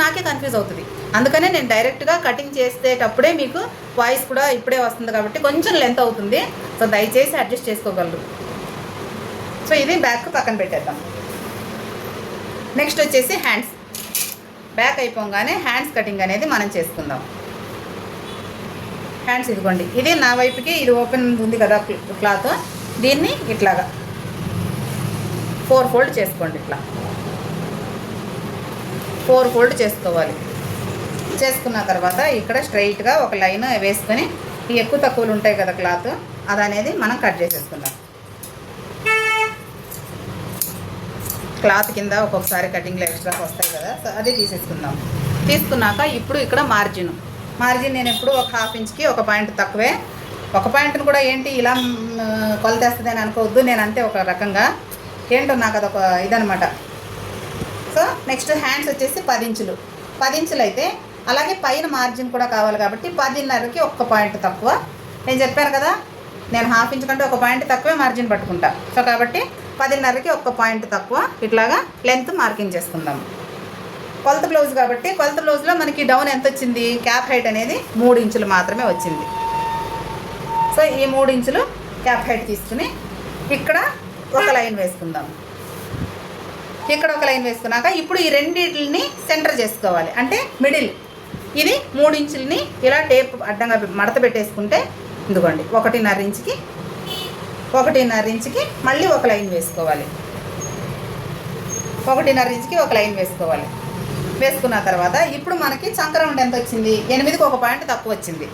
Speaker 1: నాకే కన్ఫ్యూజ్ అవుతుంది. అందుకనే నేను డైరెక్ట్గా కటింగ్ చేసేటప్పుడే మీకు వాయిస్ కూడా ఇప్పుడే వస్తుంది కాబట్టి కొంచెం లెంత్ అవుతుంది. సో దయచేసి అడ్జస్ట్ చేసుకోగలరు. సో ఇది బ్యాక్ పక్కన పెట్టేద్దాం. నెక్స్ట్ వచ్చేసి హ్యాండ్స్. బ్యాక్ అయిపోగానే హ్యాండ్స్ కటింగ్ అనేది మనం చేసుకుందాం. హ్యాండ్స్ ఇదిగోండి, ఇది నా వైపుకి ఇది ఓపెన్ ఉంది కదా క్లాత్, దీన్ని ఇట్లాగా 4 ఫోల్డ్ చేసుకోండి. ఇట్లా 4 ఫోల్డ్ చేసుకోవాలి. చేసుకున్న తర్వాత ఇక్కడ స్ట్రైట్గా ఒక లైన్ వేసుకొని ఈ ఎక్కువ తక్కువలు ఉంటాయి కదా క్లాత్, అది అనేది మనం కట్ చేసేసుకుందాం. క్లాత్ కింద ఒక్కొక్కసారి కటింగ్లో ఎక్స్ట్రా వస్తాయి కదా, అది తీసేసుకుందాం. తీసుకున్నాక ఇప్పుడు ఇక్కడ మార్జిన్ నేను ఎప్పుడు ఒక ½ ఇంచ్కి ఒక పాయింట్ తక్కువే. ఒక పాయింట్ని కూడా ఏంటి ఇలా కొలతేస్తుంది అని అనుకోవద్దు, నేను అంతే ఒక రకంగా ఏంటో నాకు అదొక ఇదనమాట. సో నెక్స్ట్ హ్యాండ్స్ వచ్చేసి 10 ఇంచులు. 10 ఇంచులు అయితే అలాగే పైన మార్జిన్ కూడా కావాలి కాబట్టి 10.5కి ఒక పాయింట్ తక్కువ. నేను చెప్పాను కదా, నేను ½ ఇంచ్ కంటే ఒక పాయింట్ తక్కువే మార్జిన్ పట్టుకుంటా. సో కాబట్టి 10.5కి ఒక పాయింట్ తక్కువ ఇట్లాగా లెంత్ మార్కింగ్ చేసుకుందాం. కొలత బ్లౌజ్ కాబట్టి కొలత బ్లౌజ్లో మనకి డౌన్ ఎంత వచ్చింది? క్యాప్ హైట్ అనేది 3 ఇంచులు మాత్రమే వచ్చింది. సో ఈ 3 ఇంచులు క్యాప్ హైట్ తీసుకుని ఇక్కడ ఒక లైన్ వేసుకుందాం. ఇక్కడ ఒక లైన్ వేసుకున్నాక ఇప్పుడు ఈ రెండింటిని సెంటర్ చేసుకోవాలి, అంటే మిడిల్. ఇది 3 ఇంచులని ఇలా టేప్ అడ్డంగా మడత పెట్టేసుకుంటే ఇదిగోండి 1.5 ఇంచుకి 1.5 ఇంచుకి మళ్ళీ ఒక లైన్ వేసుకోవాలి. 1.5 ఇంచుకి ఒక లైన్ వేసుకోవాలి. వేసుకున్న తర్వాత ఇప్పుడు మనకి చంక రౌండ్ ఎంత వచ్చింది? 8కి ఒక పాయింట్ తక్కువ వచ్చింది.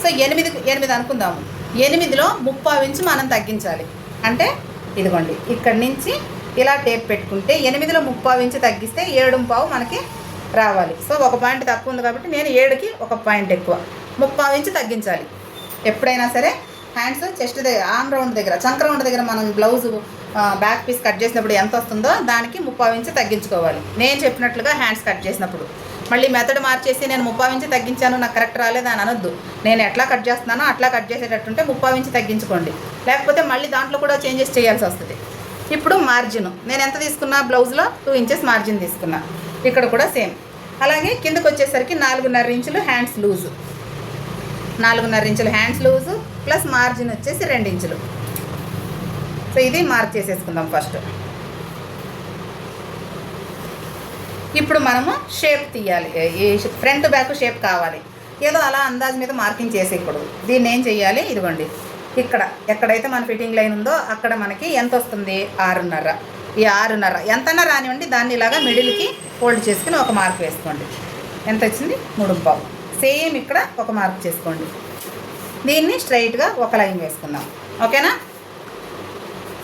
Speaker 1: సో 8 అనుకుందాము. 8లో 3/4 ఇంచు మనం తగ్గించాలి. అంటే ఇదిగోండి ఇక్కడి నుంచి ఇలా టేప్ పెట్టుకుంటే 8లో 3/4 ఇంచు తగ్గిస్తే 7.5 మనకి రావాలి. సో ఒక పాయింట్ తక్కువ ఉంది కాబట్టి నేను 7కి ఒక పాయింట్ ఎక్కువ 3/4 ఇంచు తగ్గించాలి. ఎప్పుడైనా సరే హ్యాండ్స్ చెస్ట్ దగ్గర ఆర్మ్ రౌండ్ దగ్గర చంక రౌండ్ దగ్గర మనం బ్లౌజ్ బ్యాక్ పీస్ కట్ చేసినప్పుడు ఎంత వస్తుందో దానికి 3/4 ఇంచు తగ్గించుకోవాలి. నేను చెప్పినట్లుగా హ్యాండ్స్ కట్ చేసినప్పుడు మళ్ళీ మెథడ్ మార్చేసి నేను 3/4 ఇంచు తగ్గించాను నాకు కరెక్ట్ రాలేదు అని అనొద్దు. నేను ఎట్లా కట్ చేస్తున్నానో అట్లా కట్ చేసేటట్టుంటే 3/4 ఇంచు తగ్గించుకోండి, లేకపోతే మళ్ళీ దాంట్లో కూడా చేంజెస్ చేయాల్సి వస్తుంది. ఇప్పుడు మార్జిన్ నేను ఎంత తీసుకున్నా? బ్లౌజ్లో 2 ఇంచెస్ మార్జిన్ తీసుకున్నా. ఇక్కడ కూడా సేమ్. అలాగే కిందకు వచ్చేసరికి 4.5 ఇంచులు హ్యాండ్స్ లూజు. 4.5 ఇంచులు హ్యాండ్స్ లూజు ప్లస్ మార్జిన్ వచ్చేసి 2 ఇంచులు. సో ఇది మార్క్ చేసేసుకుందాం ఫస్ట్. ఇప్పుడు మనము షేప్ తీయాలి. ఈ ఫ్రంట్ బ్యాక్ షేప్ కావాలి. ఏదో అలా అందాజు మీద మార్కింగ్ చేసేయకూడదు. దీన్ని ఏం చేయాలి? ఇదిగోండి ఇక్కడ ఎక్కడైతే మన ఫిట్టింగ్ లైన్ ఉందో అక్కడ మనకి ఎంత వస్తుంది? 6.5. ఈ 6.5 ఎంతన్నా రానివ్వండి, దాన్ని ఇలాగా మిడిల్కి ఫోల్డ్ చేసుకుని ఒక మార్క్ వేసుకోండి. ఎంత వచ్చింది? 3.5. సేమ్ ఇక్కడ ఒక మార్క్ చేసుకోండి. దీన్ని స్ట్రైట్గా ఒక లైన్ వేసుకుందాం. ఓకేనా?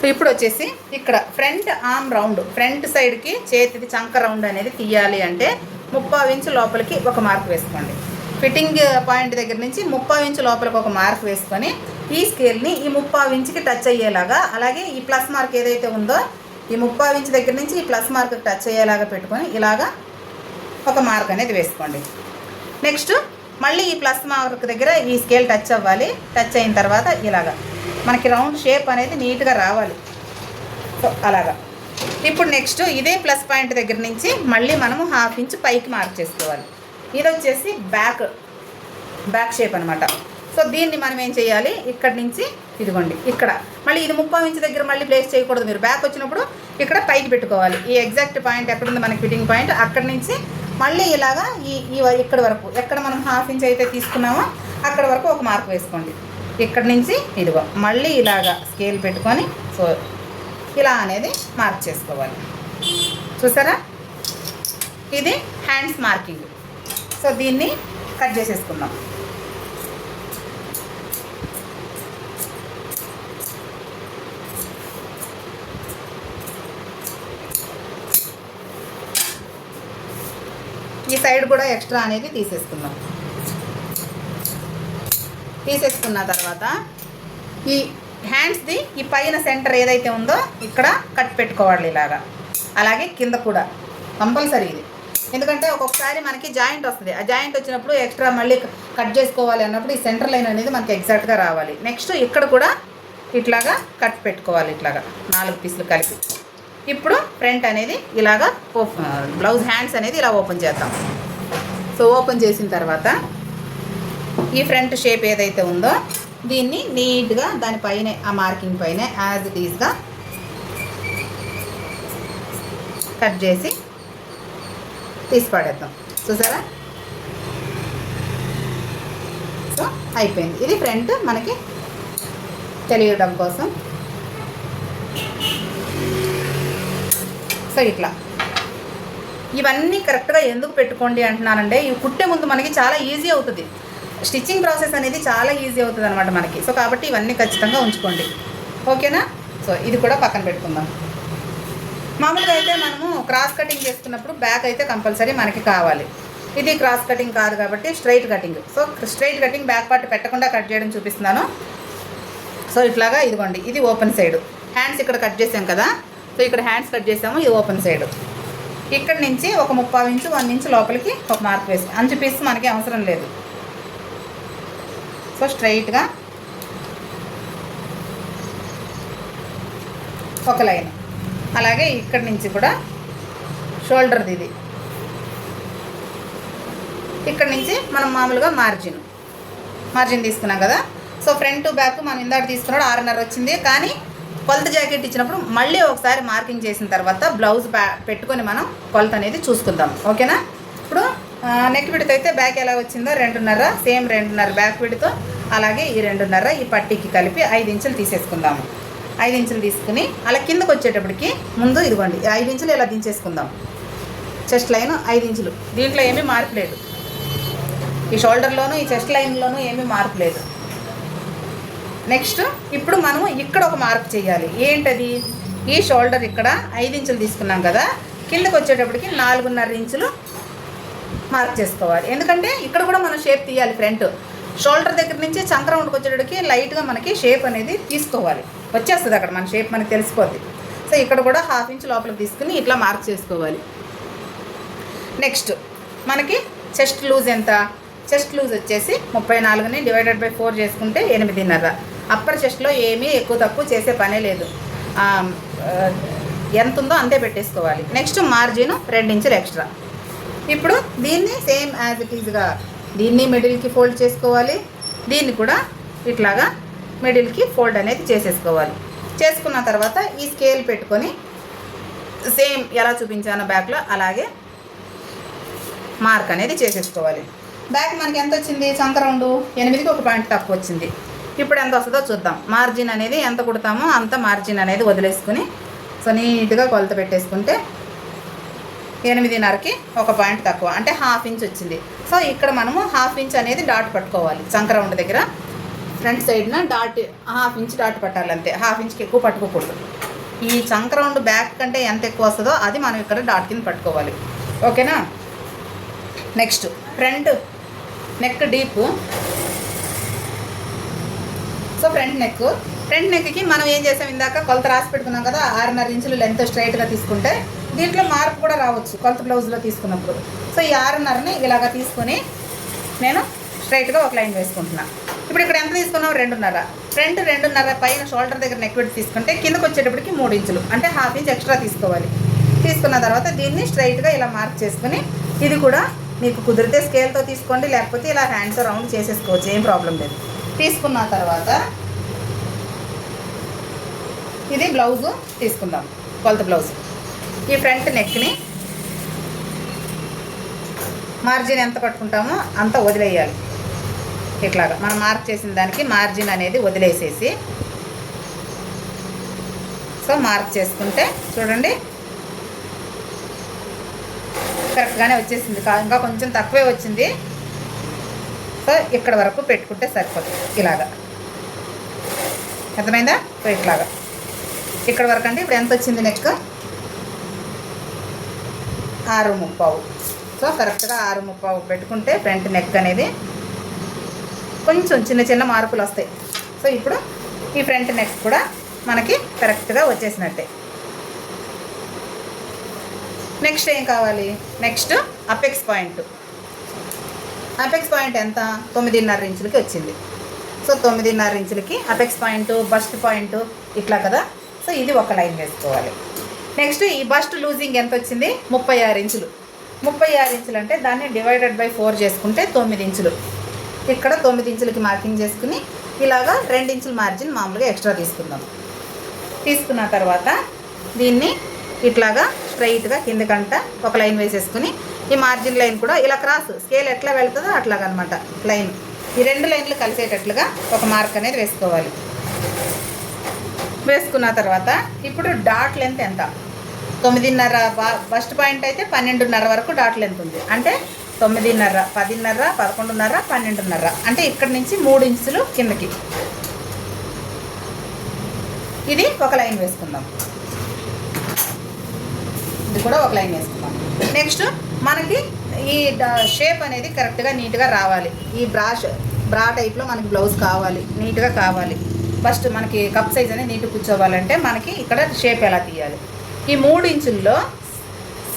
Speaker 1: సో ఇప్పుడు వచ్చేసి ఇక్కడ ఫ్రంట్ ఆర్మ్ రౌండ్, ఫ్రంట్ సైడ్కి చేతిది చంక రౌండ్ అనేది తీయాలి అంటే 3/4 ఇంచు లోపలికి ఒక మార్క్ వేసుకోండి. ఫిట్టింగ్ పాయింట్ దగ్గర నుంచి 3/4 ఇంచు లోపలికి ఒక మార్క్ వేసుకొని ఈ స్కేల్ని ఈ 3/4 ఇంచుకి టచ్ అయ్యేలాగా, అలాగే ఈ ప్లస్ మార్క్ ఏదైతే ఉందో ఈ 3/4 ఇంచు దగ్గర నుంచి ఈ ప్లస్ మార్క్ టచ్ అయ్యేలాగా పెట్టుకొని ఇలాగా ఒక మార్క్ అనేది వేసుకోండి. నెక్స్ట్ మళ్ళీ ఈ ప్లస్ మార్క్ దగ్గర ఈ స్కేల్ టచ్ అవ్వాలి. టచ్ అయిన తర్వాత ఇలాగా మనకి రౌండ్ షేప్ అనేది నీట్గా రావాలి. సో అలాగా. ఇప్పుడు నెక్స్ట్ ఇదే ప్లస్ పాయింట్ దగ్గర నుంచి మళ్ళీ మనము 1/2 ఇంచు పైకి మార్క్ చేసుకోవాలి. ఇది వచ్చేసి బ్యాక్ బ్యాక్ షేప్ అనమాట. సో దీన్ని మనం ఏం చేయాలి, ఇక్కడి నుంచి ఇదిగోండి ఇక్కడ మళ్ళీ ఇది 30 ఇంచ్ దగ్గర మళ్ళీ ప్లేస్ చేయకూడదు. మీరు బ్యాక్ వచ్చినప్పుడు ఇక్కడ పైకి పెట్టుకోవాలి. ఈ ఎగ్జాక్ట్ పాయింట్ ఎక్కడుంది మనకి ఫిట్టింగ్ పాయింట్, అక్కడి నుంచి మళ్ళీ ఇలాగా ఇక్కడ వరకు ఎక్కడ మనం 1/2 ఇంచ్ అయితే తీసుకున్నామో అక్కడ వరకు ఒక మార్క్ వేసుకోండి. ఇక్కడి నుంచి ఇదిగో మళ్ళీ ఇలాగా స్కేల్ పెట్టుకొని సో ఇలా అనేది మార్క్ చేసుకోవాలి. చూసారా, ఇది హ్యాండ్స్ మార్కింగ్. సో దీన్ని కట్ చేసేసుకుందాం. ఈ సైడ్ కూడా ఎక్స్ట్రా అనేది తీసేసుకుందాం. తీసేసుకున్న తర్వాత ఈ హ్యాండ్స్ది ఈ పైన సెంటర్ ఏదైతే ఉందో ఇక్కడ కట్ పెట్టుకోవాలి ఇలాగా. అలాగే కింద కూడా కంపల్సరీ ఇది, ఎందుకంటే ఒక్కొక్కసారి మనకి జాయింట్ వస్తుంది. ఆ జాయింట్ వచ్చినప్పుడు ఎక్స్ట్రా మళ్ళీ కట్ చేసుకోవాలి అన్నప్పుడు ఈ సెంటర్ లైన్ అనేది మనకి ఎగ్జాక్ట్గా రావాలి. నెక్స్ట్ ఇక్కడ కూడా ఇట్లాగా కట్ పెట్టుకోవాలి, ఇట్లాగా 4 పీసులు కలిపి. ఇప్పుడు ఫ్రంట్ అనేది ఇలాగా బ్లౌజ్ హ్యాండ్స్ అనేది ఇలా ఓపెన్ చేద్దాం. సో ఓపెన్ చేసిన తర్వాత ఈ ఫ్రంట్ షేప్ ఏదైతే ఉందో దీన్ని నీట్గా దానిపైనే ఆ మార్కింగ్ పైనే యాజ్ ఇట్ ఈజ్గా కట్ చేసి తీసి పడేద్దాం. చూసారా, సో అయిపోయింది. ఇది ఫ్రంట్ మనకి తెలియడం కోసం. సో ఇట్లా ఇవన్నీ కరెక్ట్గా ఎందుకు పెట్టుకోండి అంటున్నానంటే ఇవి కుట్టే ముందు మనకి చాలా ఈజీ అవుతుంది. స్టిచ్చింగ్ ప్రాసెస్ అనేది చాలా ఈజీ అవుతుంది అనమాట మనకి. సో కాబట్టి ఇవన్నీ ఖచ్చితంగా ఉంచుకోండి, ఓకేనా. సో ఇది కూడా పక్కన పెట్టుకుందాం. మామూలుగా అయితే మనము క్రాస్ కటింగ్ చేసుకున్నప్పుడు బ్యాక్ అయితే కంపల్సరీ మనకి కావాలి. ఇది క్రాస్ కటింగ్ కాదు కాబట్టి straight cutting. So straight cutting back part పెట్టకుండా కట్ చేయడం చూపిస్తున్నాను. సో ఇట్లాగా ఇదిగోండి, ఇది ఓపెన్ సైడ్. హ్యాండ్స్ ఇక్కడ కట్ చేసాం కదా, సో ఇక్కడ హ్యాండ్స్ కట్ చేసాము, ఇది ఓపెన్ సైడ్. ఇక్కడ నుంచి ఒక 30 ఇంచు 1 ఇంచు లోపలికి ఒక మార్క్ వేసి, అంచు పీస్ మనకి అవసరం లేదు. సో స్ట్రైట్గా ఒక లైన్. అలాగే ఇక్కడ నుంచి కూడా షోల్డర్ది ఇది. ఇక్కడ నుంచి మనం మామూలుగా మార్జిన్ తీసుకున్నాం కదా. సో ఫ్రంట్ బ్యాక్ మనం ఇందాక తీసుకున్నాడు 6.5 వచ్చింది. కానీ కొలత జాకెట్ ఇచ్చినప్పుడు మళ్ళీ ఒకసారి మార్కింగ్ చేసిన తర్వాత బ్లౌజ్ పెట్టుకొని మనం కొలత అనేది చూసుకుందాం, ఓకేనా. ఇప్పుడు నెక్ విడ్త్ అయితే బ్యాక్ ఎలా వచ్చిందో 2.5, సేమ్ 2.5 బ్యాక్ విడ్త్తో, అలాగే ఈ 2.5 ఈ పట్టీకి కలిపి 5 ఇంచులు తీసేసుకుందాము. 5 ఇంచులు తీసుకుని అలా కిందకు వచ్చేటప్పటికి ముందు ఇదిగోండి 5 ఇంచులు ఇలా దించేసుకుందాం. చెస్ట్ లైన్ 5 ఇంచులు, దీంట్లో ఏమీ మార్పు లేదు. ఈ షోల్డర్లోను ఈ చెస్ట్ లైన్లోనూ ఏమీ మార్పు లేదు. నెక్స్ట్ ఇప్పుడు మనము ఇక్కడ ఒక మార్క్ చేయాలి. ఏంటది, ఈ షోల్డర్ ఇక్కడ 5 ఇంచులు తీసుకున్నాం కదా, కిందకు వచ్చేటప్పటికి 4.5 ఇంచులు మార్క్ చేసుకోవాలి. ఎందుకంటే ఇక్కడ కూడా మనం షేప్ తీయాలి. ఫ్రంట్ షోల్డర్ దగ్గర నుంచి చంక రౌండ్కి వచ్చేటప్పటికి లైట్గా మనకి షేప్ అనేది తీసుకోవాలి. వచ్చేస్తుంది అక్కడ మన షేప్ మనకి తెలిసిపోద్ది. సో ఇక్కడ కూడా 1/2 ఇంచు లోపలికి తీసుకుని ఇట్లా మార్క్ చేసుకోవాలి. నెక్స్ట్ మనకి చెస్ట్ లూజ్ ఎంత, చెస్ట్ లూజ్ వచ్చేసి 34ని డివైడెడ్ బై 4 చేసుకుంటే 8.5. అప్పర్ చెస్ట్లో ఏమీ ఎక్కువ తక్కువ చేసే పనే లేదు, ఎంత ఉందో అంతే పెట్టేసుకోవాలి. నెక్స్ట్ మార్జిన్ 2 ఇంచులు ఎక్స్ట్రా. ఇప్పుడు దీన్ని సేమ్ యాజ్ ఇట్ ఈజ్గా దీన్ని మిడిల్కి ఫోల్డ్ చేసుకోవాలి. దీన్ని కూడా ఇట్లాగా మిడిల్కి ఫోల్డ్ అనేది చేసేసుకోవాలి. చేసుకున్న తర్వాత ఈ స్కేల్ పెట్టుకొని సేమ్ ఎలా చూపించానో బ్యాక్లో అలాగే మార్క్ అనేది చేసేసుకోవాలి. బ్యాక్ మనకి ఎంత వచ్చింది, చంక రౌండ్ 8కి 1 పాయింట్ తక్కువ వచ్చింది. ఇప్పుడు ఎంత వస్తుందో చూద్దాం. మార్జిన్ అనేది ఎంత కుడతామో అంత మార్జిన్ అనేది వదిలేసుకుని సో నీట్గా కొలత పెట్టేసుకుంటే 8.5కి 1 పాయింట్ తక్కువ అంటే 1/2 ఇంచ్ వచ్చింది. సో ఇక్కడ మనము 1/2 ఇంచ్ అనేది డాట్ పట్టుకోవాలి. చంక రౌండ్ దగ్గర ఫ్రంట్ సైడ్న డాట్ 1/2 ఇంచ్ డాట్ పట్టాలి అంతే, 1/2 ఇంచ్కి ఎక్కువ పట్టుకోకూడదు. ఈ చంక రౌండ్ బ్యాక్ కంటే ఎంత ఎక్కువ వస్తుందో అది మనం ఇక్కడ డాట్ కింద పట్టుకోవాలి, ఓకేనా. Next front neck deep. So front నెక్కి మనం ఏం చేసాం, ఇందాక కొలత రాసి పెట్టుకున్నాం కదా, 6.5 ఇంచులు లెంత్ స్ట్రైట్గా తీసుకుంటే దీంట్లో మార్క్ కూడా రావచ్చు కొలత బ్లౌజ్లో తీసుకున్నప్పుడు. సో ఈ 6.5ని ఇలాగా తీసుకొని నేను స్ట్రైట్గా ఒక లైన్ వేసుకుంటున్నాను. ఇప్పుడు ఇక్కడ ఎంత తీసుకున్నాం, 2.5. ఫ్రంట్ 2.5 పైన షోల్డర్ దగ్గర నెక్ విడ్త్ తీసుకుంటే కిందకు వచ్చేటప్పటికి 3 ఇంచులు అంటే 1/2 ఇంచ్ ఎక్స్ట్రా తీసుకోవాలి. తీసుకున్న తర్వాత దీన్ని స్ట్రైట్గా ఇలా మార్క్ చేసుకుని ఇది కూడా మీకు కుదిరితే స్కేల్తో తీసుకోండి, లేకపోతే ఇలా హ్యాండ్తో రౌండ్ చేసేసుకోవచ్చు, ఏం ప్రాబ్లం లేదు. తీసుకున్న తర్వాత ఇది బ్లౌజు తీసుకుందాం, కొలత బ్లౌజ్. ఈ ఫ్రంట్ నెక్ని మార్జిన్ ఎంత పట్టుకుంటామో అంత వదిలేయాలి. ఇట్లాగా మనం మార్క్ చేసిన దానికి మార్జిన్ అనేది వదిలేసేసి, సో మార్క్ చేసుకుంటే చూడండి కరెక్ట్గానే వచ్చేసింది. ఇంకా కొంచెం తక్కువే వచ్చింది. సో ఇక్కడ వరకు పెట్టుకుంటే సరిపోతుంది. ఇలాగా అర్థమైందా? సో ఇట్లాగా ఇక్కడ వరకు అంటే ఇప్పుడు ఎంత వచ్చింది నెక్? 6:30. సో కరెక్ట్గా 6:30 పెట్టుకుంటే ఫ్రంట్ నెక్ అనేది కొంచెం చిన్న చిన్న మార్పులు వస్తాయి. సో ఇప్పుడు ఈ ఫ్రంట్ నెక్ కూడా మనకి కరెక్ట్గా వచ్చేసినట్టే. నెక్స్ట్ ఏం కావాలి? Next apex point. Apex point ఎంత? 9.5 ఇంచులకి వచ్చింది. సో 9.5 ఇంచులకి అపెక్స్ పాయింట్, బస్ట్ పాయింట్ ఇట్లా కదా. సో ఇది ఒక లైన్ వేసుకోవాలి. నెక్స్ట్ ఈ బస్ట్ లూజింగ్ ఎంత వచ్చింది? 36 ఇంచులు. 36 ఇంచులు అంటే దాన్ని డివైడెడ్ బై 4 చేసుకుంటే 9 ఇంచులు. ఇక్కడ 9 ఇంచులకి మార్కింగ్ చేసుకుని ఇలాగా 2 ఇంచుల మార్జిన్ మామూలుగా ఎక్స్ట్రా తీసుకుందాం. తీసుకున్న తర్వాత దీన్ని ఇట్లాగా స్ట్రైట్గా కిందకంట ఒక లైన్ వేసేసుకుని ఈ మార్జిన్ లైన్ కూడా ఇలా క్రాస్ స్కేల్ ఎట్లా వెళ్తుందో అట్లాగనమాట లైన్, ఈ 2 లైన్లు కలిసేటట్లుగా ఒక మార్క్ అనేది వేసుకోవాలి. వేసుకున్న తర్వాత ఇప్పుడు డాట్ లెంత్ ఎంత? 9.5 బస్ట్ పాయింట్ అయితే 12.5 వరకు డాట్ లెంత్ ఉంది. అంటే 9.5, 10.5, 11.5, 12.5 అంటే ఇక్కడ నుంచి 3 ఇంచులు కిందకి. ఇది ఒక లైన్ వేసుకుందాం. ఇది కూడా ఒక లైన్ వేసుకుందాం. నెక్స్ట్ మనకి ఈ షేప్ అనేది కరెక్ట్గా నీట్గా రావాలి. ఈ బ్రా టైప్లో మనకి బ్లౌజ్ కావాలి, నీట్గా కావాలి. ఫస్ట్ మనకి కప్ సైజ్ అనేది నీట్గా కూర్చోవాలంటే మనకి ఇక్కడ షేప్ ఎలా తీయాలి? ఈ 3 ఇంచుల్లో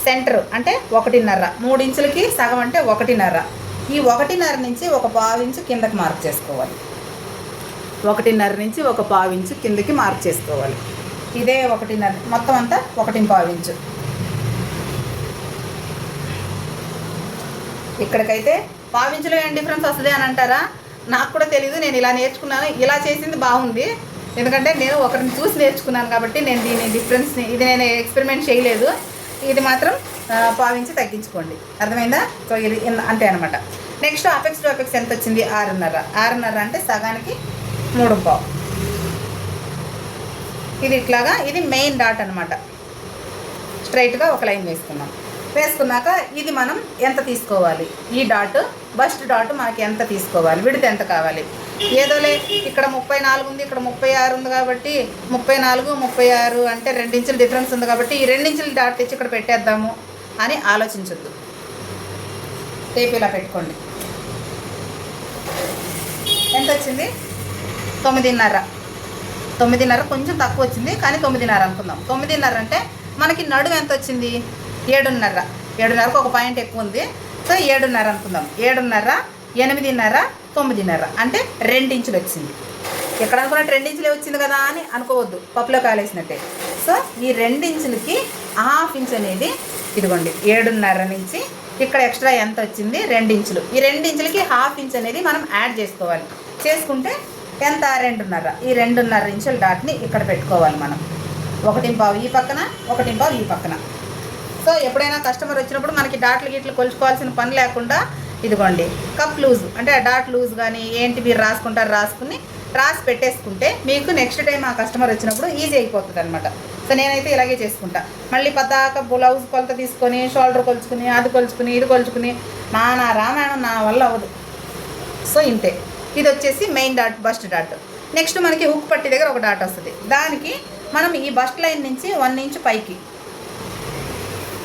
Speaker 1: సెంటర్ అంటే 1.5, 3 ఇంచులకి సగం అంటే 1.5. ఈ 1.5 నుంచి ఒక 1/4 ఇంచు కిందకి మార్క్ చేసుకోవాలి. 1.5 నుంచి ఒక 1/4 ఇంచు కిందకి మార్క్ చేసుకోవాలి. ఇదే 1.5 మొత్తం అంతా 1.5 ఇంచు. ఇక్కడికైతే 1/4 ఇంచులో ఏం డిఫరెన్స్ వస్తుంది అని అంటారా? నాకు కూడా తెలీదు, నేను ఇలా నేర్చుకున్నాను. ఇలా చేసింది బాగుంది, ఎందుకంటే నేను ఒకరిని చూసి నేర్చుకున్నాను కాబట్టి నేను దీని డిఫరెన్స్ని ఇది నేను ఎక్స్పెరిమెంట్ చేయలేదు. ఇది మాత్రం 1/4 ఇంచు తగ్గించుకోండి, అర్థమైందా? సో ఇది అంతే అనమాట. నెక్స్ట్ అపెక్స్ టు అపెక్స్ ఎంత వచ్చింది? 6.5. 6.5 అంటే సగానికి 3.5. ఇది ఇట్లాగా ఇది మెయిన్ డాట్ అనమాట. స్ట్రైట్గా ఒక లైన్ వేసుకున్నాం. వేసుకున్నాక ఇది మనం ఎంత తీసుకోవాలి? ఈ డాట్ బస్ట్ డాట్ మనకి ఎంత తీసుకోవాలి? విడత ఎంత కావాలి? ఏదోలే ఇక్కడ 34 ఉంది, ఇక్కడ 36 ఉంది కాబట్టి 34, 36 అంటే 2 ఇంచుల డిఫరెన్స్ ఉంది కాబట్టి ఈ 2 ఇంచుల డాట్ తెచ్చి ఇక్కడ పెట్టేద్దాము అని ఆలోచించొద్దు. టేప్ ఇలా పెట్టుకోండి. ఎంత వచ్చింది? 9.5. 9.5 కొంచెం తక్కువ వచ్చింది కానీ 9.5 అనుకుందాం. 9.5 అంటే మనకి నడుము ఎంత వచ్చింది? 7.5. 7.5కు ఒక పాయింట్ ఎక్కువ ఉంది. సో 7.5 అనుకుందాం. 7.5, 8.5, 9.5 అంటే 2 ఇంచులు వచ్చింది. ఎక్కడ అనుకున్నట్టు 2 ఇంచులే వచ్చింది కదా అని అనుకోవద్దు, పప్పులో కాలేసినట్టే. సో ఈ 2 ఇంచులకి 1/2 ఇంచ్ అనేది ఇదిగోండి 7.5 నుంచి ఇక్కడ ఎక్స్ట్రా ఎంత వచ్చింది? 2 ఇంచులు. ఈ 2 ఇంచులకి 1/2 ఇంచ్ అనేది మనం యాడ్ చేసుకోవాలి. చేసుకుంటే ఎంత? 2.5. ఈ 2.5 ఇంచుల డాట్ని ఇక్కడ పెట్టుకోవాలి మనం. 1.5 ఈ పక్కన, 1.5 ఈ పక్కన. సో ఎప్పుడైనా కస్టమర్ వచ్చినప్పుడు మనకి డాట్లు గిట్లు కొలుచుకోవాల్సిన పని లేకుండా ఇదిగోండి కప్ లూజ్ అంటే డాట్ లూజ్ కానీ ఏంటి మీరు రాసుకుని రాసి పెట్టేసుకుంటే మీకు నెక్స్ట్ టైం ఆ కస్టమర్ వచ్చినప్పుడు ఈజీ అయిపోతుంది అనమాట. సో నేనైతే ఇలాగే చేసుకుంటా. మళ్ళీ పద్దాక బ్లౌజ్ కొలత తీసుకొని షోల్డర్ కొలుచుకుని అది కొలుచుకుని ఇది కొలుచుకుని నా రామాయణం నా వల్ల అవ్వదు. సో ఇంతే. ఇది వచ్చేసి main dot, bust dot. Next మనకి హుక్ పట్టి దగ్గర ఒక డాట్ వస్తుంది. దానికి మనం ఈ బస్ట్ లైన్ నుంచి 1 ఇంచ్ పైకి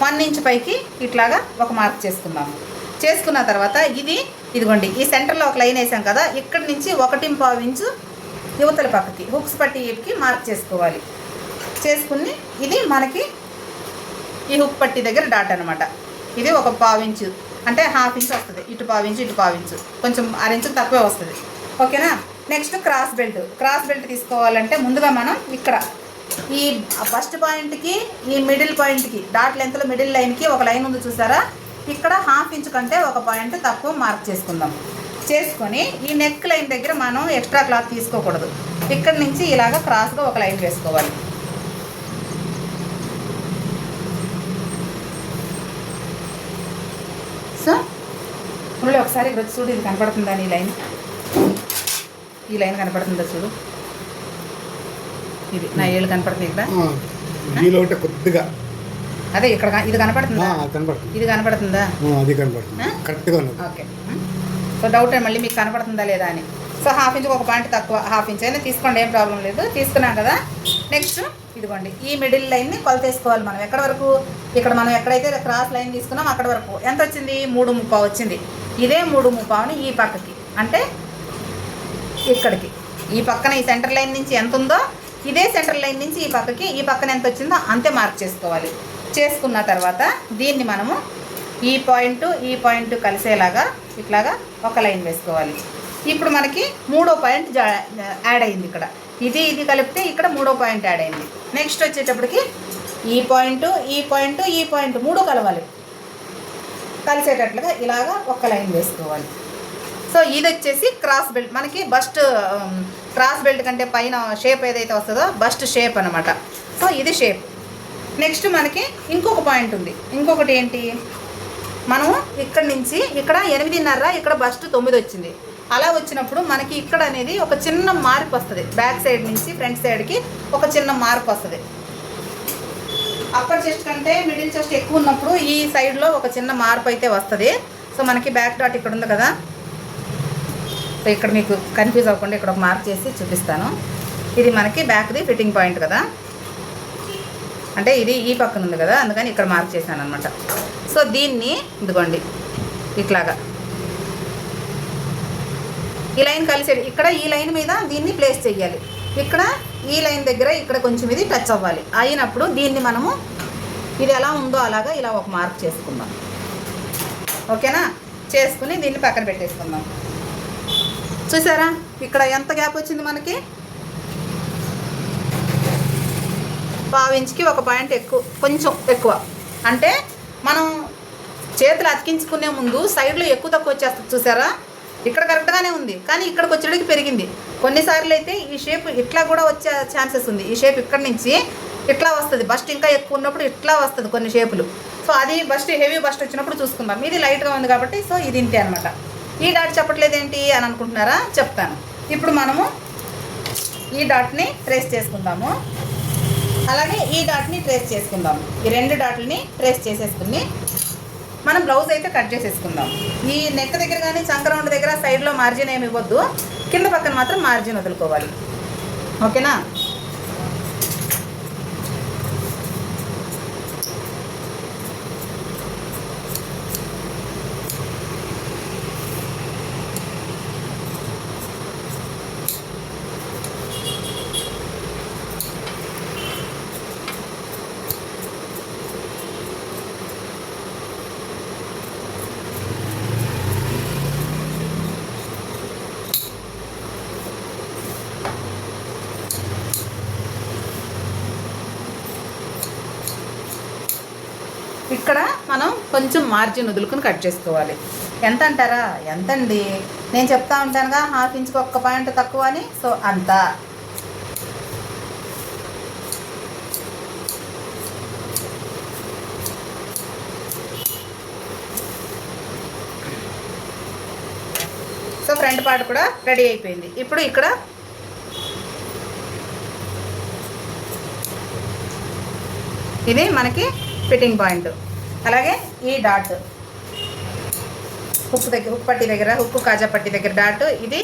Speaker 1: 1 ఇంచ్ పైకి ఇట్లాగా ఒక మార్క్ చేసుకున్నాము. చేసుకున్న తర్వాత ఇదిగోండి ఈ సెంటర్లో ఒక లైన్ వేసాం కదా, ఇక్కడి నుంచి 1.5 ఇంచు యువతల పక్కకి హుక్స్ పట్టికి మార్క్ చేసుకోవాలి. చేసుకుని ఇది మనకి ఈ హుక్ పట్టి దగ్గర డాట్ అనమాట. ఇది ఒక 1/4 ఇంచు అంటే 1/2 ఇంచ్ వస్తుంది. ఇటు 1/4 ఇంచు, ఇటు 1/4 ఇంచు, కొంచెం 6 ఇంచులు తక్కువే వస్తుంది. ఓకేనా? Next cross belt. Cross belt తీసుకోవాలంటే ముందుగా మనం ఇక్కడ ఈ ఫస్ట్ పాయింట్కి ఈ మిడిల్ పాయింట్కి డాట్ లెంత్లో మిడిల్ లైన్కి ఒక లైన్ ఉంది చూసారా? ఇక్కడ 1/2 ఇంచ్ కంటే 1 పాయింట్ తక్కువ మార్క్ చేసుకుందాం. చేసుకొని ఈ నెక్ లైన్ దగ్గర మనం ఎక్స్ట్రా క్లాత్ తీసుకోకూడదు. ఇక్కడ నుంచి ఇలాగ క్రాస్గా ఒక లైన్ వేసుకోవాలి. సో మళ్ళీ ఒకసారి ఇక్కడ చూడు, ఇది కనపడుతుందా? ఈ లైన్ కనపడుతుందా చూడు, ఇది నా ఏళ్ళు కనపడుతుంది ఇక్కడ
Speaker 2: కొద్దిగా.
Speaker 1: అదే ఇక్కడ ఇది కనపడుతుందా? ఇది కనపడుతుందా? ఓకే. సో డౌట్ మళ్ళీ మీకు కనపడుతుందా లేదా అని. సో 1/2 ఇంచ్ 1 పాయింట్ తక్కువ, 1/2 ఇంచ్ అయినా తీసుకోండి, ఏం ప్రాబ్లం లేదు. తీసుకున్నాం కదా. నెక్స్ట్ ఇదిగోండి, ఈ మిడిల్ లైన్ని కొలత వేసుకోవాలి మనం. ఎక్కడ వరకు? ఇక్కడ మనం ఎక్కడైతే క్రాస్ లైన్ తీసుకున్నాం అక్కడ వరకు ఎంత వచ్చింది? 3/3 వచ్చింది. ఇదే 3/3ని ఈ పక్కకి, అంటే ఇక్కడికి, ఈ పక్కన ఈ సెంటర్ లైన్ నుంచి ఎంత ఉందో ఇదే సెంటర్ లైన్ నుంచి ఈ పక్కన ఎంత వచ్చిందో అంతే మార్క్ చేసుకోవాలి. చేసుకున్న తర్వాత దీన్ని మనము ఈ పాయింట్ కలిసేలాగా ఇట్లాగా ఒక లైన్ వేసుకోవాలి. ఇప్పుడు మనకి 3వ పాయింట్ యాడ్ అయింది. ఇక్కడ ఇది కలిపితే ఇక్కడ 3వ పాయింట్ యాడ్ అయింది. నెక్స్ట్ వచ్చేటప్పటికి ఈ పాయింట్ 3 కలవాలి. కలిసేటట్లుగా ఇలాగా ఒక లైన్ వేసుకోవాలి. సో ఇది వచ్చేసి క్రాస్ బెల్ట్. మనకి బస్ట్ క్రాస్ బెల్ట్ కంటే పైన షేప్ ఏదైతే వస్తుందో బస్ట్ షేప్ అనమాట. సో ఇది షేప్. నెక్స్ట్ మనకి ఇంకొక పాయింట్ ఉంది. ఇంకొకటి ఏంటి? మనం ఇక్కడ నుంచి ఇక్కడ 8.5, ఇక్కడ బస్ట్ 9 వచ్చింది. అలా వచ్చినప్పుడు మనకి ఇక్కడ అనేది ఒక చిన్న మార్పు వస్తుంది. బ్యాక్ సైడ్ నుంచి ఫ్రంట్ సైడ్కి ఒక చిన్న మార్పు వస్తుంది. అప్పర్ చెస్ట్ కంటే మిడిల్ చెస్ట్ ఎక్కువ ఉన్నప్పుడు ఈ సైడ్లో ఒక చిన్న మార్పు అయితే వస్తుంది. సో మనకి బ్యాక్ డాట్ ఇక్కడ ఉంది కదా. సో ఇక్కడ మీకు కన్ఫ్యూజ్ అవ్వకుండా ఇక్కడ ఒక మార్క్ చేసి చూపిస్తాను. ఇది మనకి బ్యాక్ది ఫిట్టింగ్ పాయింట్ కదా, అంటే ఇది ఈ పక్కన ఉంది కదా, అందుకని ఇక్కడ మార్క్ చేశాను అనమాట. సో దీన్ని ఇదిగోండి ఇట్లాగా ఈ లైన్ కలిసేది. ఇక్కడ ఈ లైన్ మీద దీన్ని ప్లేస్ చేయాలి. ఇక్కడ ఈ లైన్ దగ్గర ఇక్కడ కొంచెం ఇది టచ్ అవ్వాలి. అయినప్పుడు దీన్ని మనము ఇది ఎలా ఉందో అలాగా ఇలా ఒక మార్క్ చేసుకుందాం. ఓకేనా? చేసుకుని దీన్ని పక్కన పెట్టేసుకుందాం. చూసారా ఇక్కడ ఎంత గ్యాప్ వచ్చింది మనకి? 1/2 ఇంచ్కి 1 పాయింట్ ఎక్కువ, కొంచెం ఎక్కువ. అంటే మనం చేతులు అతికించుకునే ముందు సైడ్లో ఎక్కువ తక్కువ వచ్చేస్తుంది. చూసారా? ఇక్కడ కరెక్ట్గానే ఉంది, కానీ ఇక్కడికి వచ్చేటికి పెరిగింది. కొన్నిసార్లు అయితే ఈ షేప్ ఇట్లా కూడా వచ్చే ఛాన్సెస్ ఉంది. ఈ షేప్ ఇక్కడ నుంచి ఇట్లా వస్తుంది. బస్ట్ ఇంకా ఎక్కువ ఉన్నప్పుడు ఇట్లా వస్తుంది కొన్ని షేపులు. సో అది బస్ట్ హెవీ బస్ట్ వచ్చినప్పుడు చూసుకుందాం. ఇది లైట్గా ఉంది కాబట్టి సో ఇది ఇంతే అనమాట. ఈ డాట్ చెప్పట్లేదు ఏంటి అని అనుకుంటున్నారా? చెప్తాను. ఇప్పుడు మనము ఈ డాట్ని ట్రేస్ చేసుకుందాము, అలాగే ఈ డాట్ని ట్రేస్ చేసుకుందాము. ఈ 2 డాట్లని ట్రేస్ చేసేసుకుని మనం బ్లౌజ్ అయితే కట్ చేసేసుకుందాం. ఈ నెక్ దగ్గర కానీ చంకరౌండ్ దగ్గర సైడ్లో మార్జిన్ ఏమి ఇవ్వద్దు, కింద పక్కన మాత్రం మార్జిన్ వదులుకోవాలి. ఓకేనా? ఇక్కడ మనం కొంచెం మార్జిన్ వదులుకుని కట్ చేసుకోవాలి. ఎంత అంటారా? ఎంతండి? నేను చెప్తా ఉంటానుగా 1/2 ఇంచ్కి 1 పాయింట్ తక్కువ అని. సో అంత. సో ఫ్రంట్ పార్ట్ కూడా రెడీ అయిపోయింది. ఇప్పుడు ఇక్కడ ఇది మనకి ఫిట్టింగ్ పాయింట్. అలాగే ఈ డాట్ హుక్ దగ్గర, హుక్ పట్టి దగ్గర, హుక్ కాజా పట్టి దగ్గర డాట్, ఇది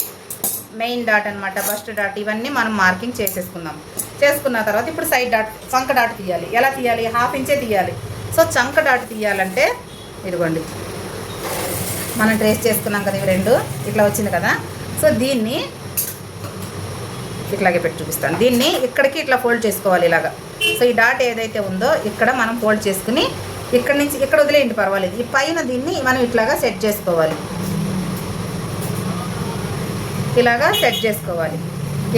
Speaker 1: మెయిన్ డాట్ అనమాట, ఫస్ట్ డాట్. ఇవన్నీ మనం మార్కింగ్ చేసేసుకుందాం. చేసుకున్న తర్వాత ఇప్పుడు సైడ్ డాట్, చంక డాట్ తీయాలి. ఎలా తీయాలి? 1/2 ఇంచే తీయాలి. సో చంక డాట్ తీయాలంటే ఇదిగోండి మనం ట్రేస్ చేసుకున్నాం కదా, ఇవి 2 ఇట్లా వచ్చింది కదా. సో దీన్ని ఇట్లాగే పెట్టి చూపిస్తాను. దీన్ని ఇక్కడికి ఇట్లా ఫోల్డ్ చేసుకోవాలి ఇలాగా. సో ఈ డాట్ ఏదైతే ఉందో ఇక్కడ మనం ఫోల్డ్ చేసుకుని ఇక్కడ నుంచి ఇక్కడ వదిలేయండి, పర్వాలేదు. ఈ పైన దీన్ని మనం ఇట్లాగా సెట్ చేసుకోవాలి. ఇలాగా సెట్ చేసుకోవాలి.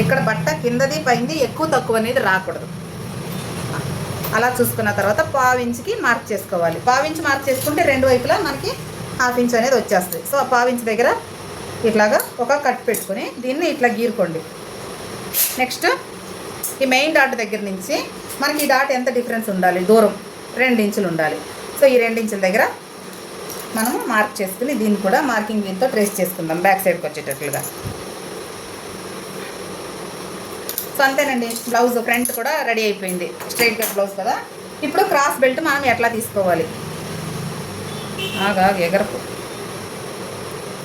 Speaker 1: ఇక్కడ బట్ట కిందది పైంది ఎక్కువ తక్కువ అనేది రాకూడదు. అలా చూసుకున్న తర్వాత పావించికి మార్క్ చేసుకోవాలి. పావించి మార్క్ చేసుకుంటే రెండు వైపులా మనకి ½ ఇంచ్ అనేది వచ్చేస్తుంది. సో ఆ పావించి దగ్గర ఇట్లాగా ఒక కట్ పెట్టుకొని దీన్ని ఇట్లా గీరుకోండి. నెక్స్ట్ ఈ మెయిన్ డాట్ దగ్గర నుంచి మనకి ఈ డాట్ ఎంత డిఫరెన్స్ ఉండాలి, దూరం 2 ఇంచులు ఉండాలి. సో ఈ 2 ఇంచుల దగ్గర మనము మార్క్ చేసుకుని దీన్ని కూడా మార్కింగ్ దీంతో ట్రేస్ చేసుకుందాం బ్యాక్ సైడ్కి వచ్చేటట్లుగా. సో అంతేనండి, బ్లౌజ్ ఫ్రంట్ కూడా రెడీ అయిపోయింది. స్ట్రైట్ కట్ బ్లౌజ్ కదా. ఇప్పుడు క్రాస్ బెల్ట్ మనం ఎట్లా తీసుకోవాలి, ఎగరపు.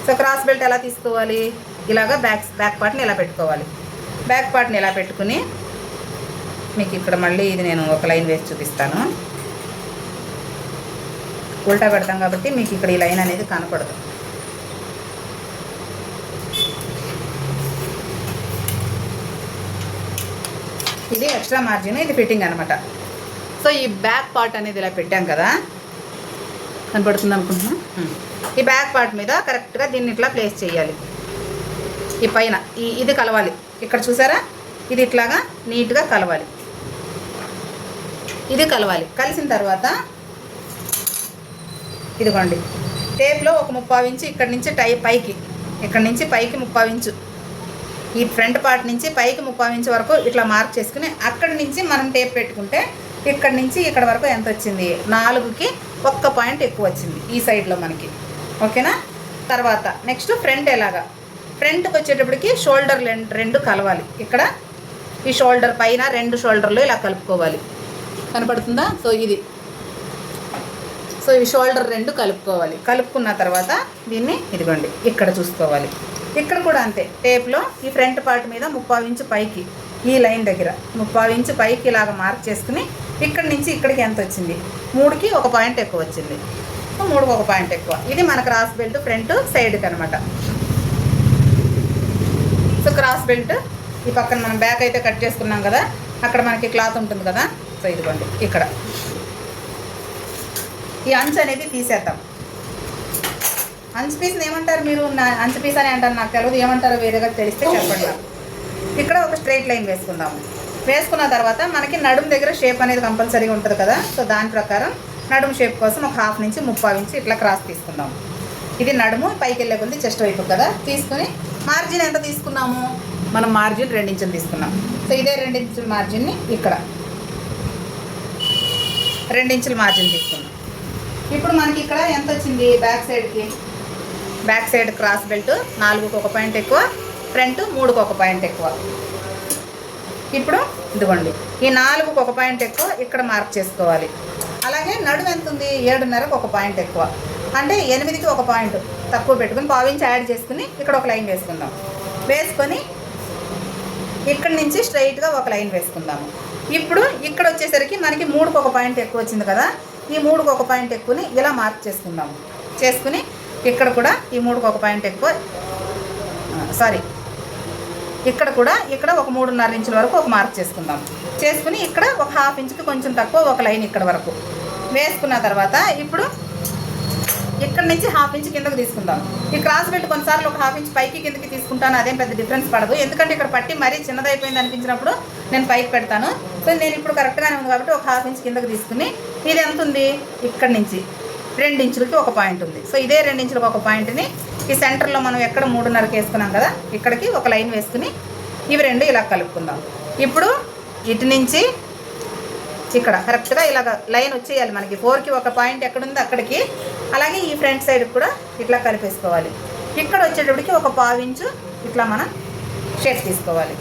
Speaker 1: సో క్రాస్ బెల్ట్ ఎలా తీసుకోవాలి, ఇలాగా బ్యాక్ పార్ట్ని ఎలా పెట్టుకోవాలి. బ్యాక్ పార్ట్ని ఎలా పెట్టుకుని మీకు ఇక్కడ మళ్ళీ ఇది నేను ఒక లైన్ వేసి చూపిస్తాను. ఉల్టా పెడతాం కాబట్టి మీకు ఇక్కడ ఈ లైన్ అనేది కనపడదు. ఇది ఎక్స్ట్రా మార్జిన్, ఇది ఫిట్టింగ్ అనమాట. సో ఈ బ్యాక్ పార్ట్ అనేది ఇలా పెట్టాం కదా, కనపడుతుంది అనుకుంటున్నాం. ఈ బ్యాక్ పార్ట్ మీద కరెక్ట్గా దీన్ని ఇట్లా ప్లేస్ చేయాలి. ఈ పైన ఇది కలవాలి. ఇక్కడ చూసారా, ఇది ఇట్లాగా నీట్గా కలవాలి. ఇది కలవాలి. కలిసిన తర్వాత ఇదిగోండి, టేప్లో ఒక 30 ఇంచు ఇక్కడ నుంచి పైకి, ఇక్కడ నుంచి పైకి 30 ఇంచు, ఈ ఫ్రంట్ పార్ట్ నుంచి పైకి 30 ఇంచు వరకు ఇట్లా మార్క్ చేసుకుని అక్కడి నుంచి మనం టేప్ పెట్టుకుంటే ఇక్కడ నుంచి ఇక్కడ వరకు ఎంత వచ్చింది, 4కి 1 పాయింట్ ఎక్కువ వచ్చింది ఈ సైడ్లో మనకి. ఓకేనా. తర్వాత నెక్స్ట్ ఫ్రంట్ ఎలాగా, ఫ్రంట్కి వచ్చేటప్పటికి షోల్డర్ రెండు కలవాలి. ఇక్కడ ఈ షోల్డర్ పైన 2 షోల్డర్లు ఇలా కలుపుకోవాలి. కనపడుతుందా. సో ఈ షోల్డర్ 2 కలుపుకోవాలి. కలుపుకున్న తర్వాత దీన్ని ఇదిగోండి ఇక్కడ చూసుకోవాలి. ఇక్కడ కూడా అంతే, టేప్లో ఈ ఫ్రంట్ పార్ట్ మీద 30 ఇంచు పైకి, ఈ లైన్ దగ్గర 30 ఇంచు పైకి ఇలాగ మార్క్ చేసుకుని ఇక్కడి నుంచి ఇక్కడికి ఎంత వచ్చింది, 3కి 1 పాయింట్ ఎక్కువ వచ్చింది. 3కి 1 పాయింట్ ఎక్కువ. ఇది మన క్రాస్ బెల్ట్ ఫ్రంట్ సైడ్కి అనమాట. సో క్రాస్ బెల్ట్ ఈ పక్కన మనం బ్యాక్ అయితే కట్ చేసుకున్నాం కదా, అక్కడ మనకి క్లాత్ ఉంటుంది కదా. సో ఇదిగోండి ఇక్కడ ఈ అంచు అనేది తీసేద్దాం. అంచు పీస్ని ఏమంటారు మీరు, అంచు పీస్ అని అంటారు, నాకు తెలియదు, ఏమంటారో వేరేగా తెలిస్తే చెప్పండి. ఇక్కడ ఒక స్ట్రైట్ లైన్ వేసుకుందాము. వేసుకున్న తర్వాత మనకి నడుము దగ్గర షేప్ అనేది కంపల్సరీగా ఉంటుంది కదా. సో దాని ప్రకారం నడుము షేప్ కోసం ఒక ½ నుంచి 30 ఇంచు ఇట్లా క్రాస్ తీసుకుందాము. ఇది నడుము పైకి వెళ్ళే కొద్ది చెస్ట్ వైపు కదా. తీసుకుని మార్జిన్ ఎంత తీసుకున్నాము, మనం మార్జిన్ 2 ఇంచులు తీసుకున్నాం. సో ఇదే 2 ఇంచుల మార్జిన్ని ఇక్కడ 2 ఇంచుల మార్జిన్ తీసుకున్నాం. ఇప్పుడు మనకి ఇక్కడ ఎంత వచ్చింది, బ్యాక్ సైడ్కి, బ్యాక్ సైడ్ క్రాస్ బెల్ట్ 4కి 1 పాయింట్ ఎక్కువ, ఫ్రంట్ 3కి 1 పాయింట్ ఎక్కువ. ఇప్పుడు ఇదిగోండి ఈ 4కి 1 పాయింట్ ఎక్కువ ఇక్కడ మార్క్ చేసుకోవాలి. అలాగే నడుము ఎంత ఉంది, 7.5కి 1 పాయింట్ ఎక్కువ, అంటే 8కి 1 పాయింట్ తక్కువ పెట్టుకుని 1/4 ఇంచ్ యాడ్ చేసుకుని ఇక్కడ ఒక లైన్ వేసుకుందాం. వేసుకొని ఇక్కడి నుంచి స్ట్రైట్గా ఒక లైన్ వేసుకుందాము. ఇప్పుడు ఇక్కడ వచ్చేసరికి మనకి 3కి 1 పాయింట్ ఎక్కువ వచ్చింది కదా, ఈ 3కి 1 పాయింట్ ఎక్కువని ఇలా మార్క్ చేసుకుందాము. చేసుకుని ఇక్కడ కూడా ఈ 3కి 1 పాయింట్ ఎక్కువ, ఇక్కడ కూడా ఇక్కడ ఒక 3.5 ఇంచుల వరకు ఒక మార్క్ చేసుకుందాం. చేసుకుని ఇక్కడ ఒక ½ ఇంచుకి కొంచెం తక్కువ ఒక లైన్ ఇక్కడ వరకు వేసుకున్న తర్వాత ఇప్పుడు ఇక్కడ నుంచి ½ ఇంచ్ కిందకు తీసుకుందాం. ఈ క్రాస్ బెల్ట్ కొన్నిసార్లు ఒక ½ ఇంచ్ పైకి కిందకి తీసుకుంటాను, అదేం పెద్ద డిఫరెన్స్ పడదు. ఎందుకంటే ఇక్కడ పట్టి మరీ చిన్నదైపోయింది అనిపించినప్పుడు నేను పైకి పెడతాను. సో నేను ఇప్పుడు కరెక్ట్గానే ఉంది కాబట్టి ఒక ½ ఇంచ్ కిందకు తీసుకుని ఇది ఎంత ఉంది, ఇక్కడ నుంచి 2 ఇంచులకి 1 పాయింట్ ఉంది. సో ఇదే 2 ఇంచులకు 1 పాయింట్ని ఈ సెంటర్లో మనం ఎక్కడ 3.5కి వేసుకున్నాం కదా, ఇక్కడికి ఒక లైన్ వేసుకుని ఇవి 2 ఇలా కలుపుకుందాం. ఇప్పుడు ఇటు నుంచి ఇక్కడ కరెక్ట్గా ఇలాగ లైన్ వచ్చేయాలి మనకి. 4కి 1 పాయింట్ ఎక్కడుంది అక్కడికి, అలాగే ఈ ఫ్రంట్ సైడ్ కూడా ఇట్లా కలిపేసుకోవాలి. ఇక్కడ వచ్చేటప్పటికి ఒక 1/4 ఇంచు ఇట్లా మనం షేప్ తీసుకోవాలి.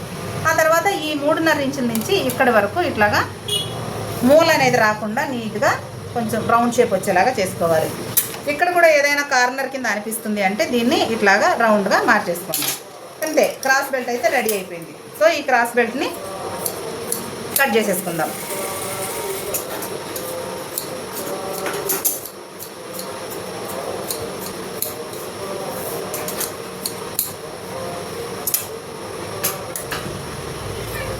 Speaker 1: ఆ తర్వాత ఈ 3.5 ఇంచుల నుంచి ఇక్కడి వరకు ఇట్లాగా మూల అనేది రాకుండా నీట్గా కొంచెం రౌండ్ షేప్ వచ్చేలాగా చేసుకోవాలి. ఇక్కడ కూడా ఏదైనా కార్నర్ కింద అనిపిస్తుంది అంటే దీన్ని ఇట్లాగా రౌండ్గా మార్చేసుకోండి. అంతే, క్రాస్ బెల్ట్ అయితే రెడీ అయిపోయింది. సో ఈ క్రాస్ బెల్ట్ని కట్ చేసేసుకుందాం.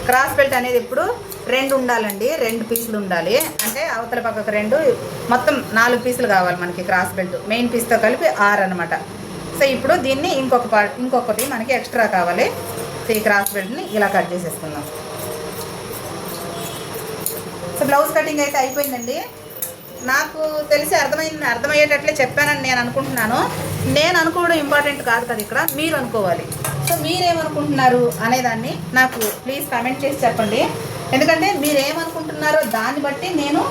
Speaker 1: క్రాస్ బెల్ట్ అనేది ఇప్పుడు 2 ఉండాలండి, 2 పీసులు ఉండాలి. అంటే అవతల పక్కకు 2, మొత్తం 4 పీసులు కావాలి మనకి క్రాస్ బెల్ట్. మెయిన్ పీస్తో కలిపి 6 అనమాట. సో ఇప్పుడు దీన్ని ఇంకొకటి మనకి ఎక్స్ట్రా కావాలి. సో ఈ క్రాస్ బెల్ట్ని ఇలా కట్ చేసేసుకుందాం. సో బ్లౌజ్ కటింగ్ అయితే అయిపోయిందండి. నాకు తెలిసి అర్థమయ్యేటట్లే చెప్పానని నేను అనుకుంటున్నాను. నేను అనుకోవడం ఇంపార్టెంట్ కాదు కదా, ఇక్కడ మీరు అనుకోవాలి. సో మీరేమనుకుంటున్నారు అనేదాన్ని నాకు ప్లీజ్ కామెంట్ చేసి చెప్పండి. ఎందుకంటే మీరు ఏమనుకుంటున్నారో దాన్ని బట్టి నేను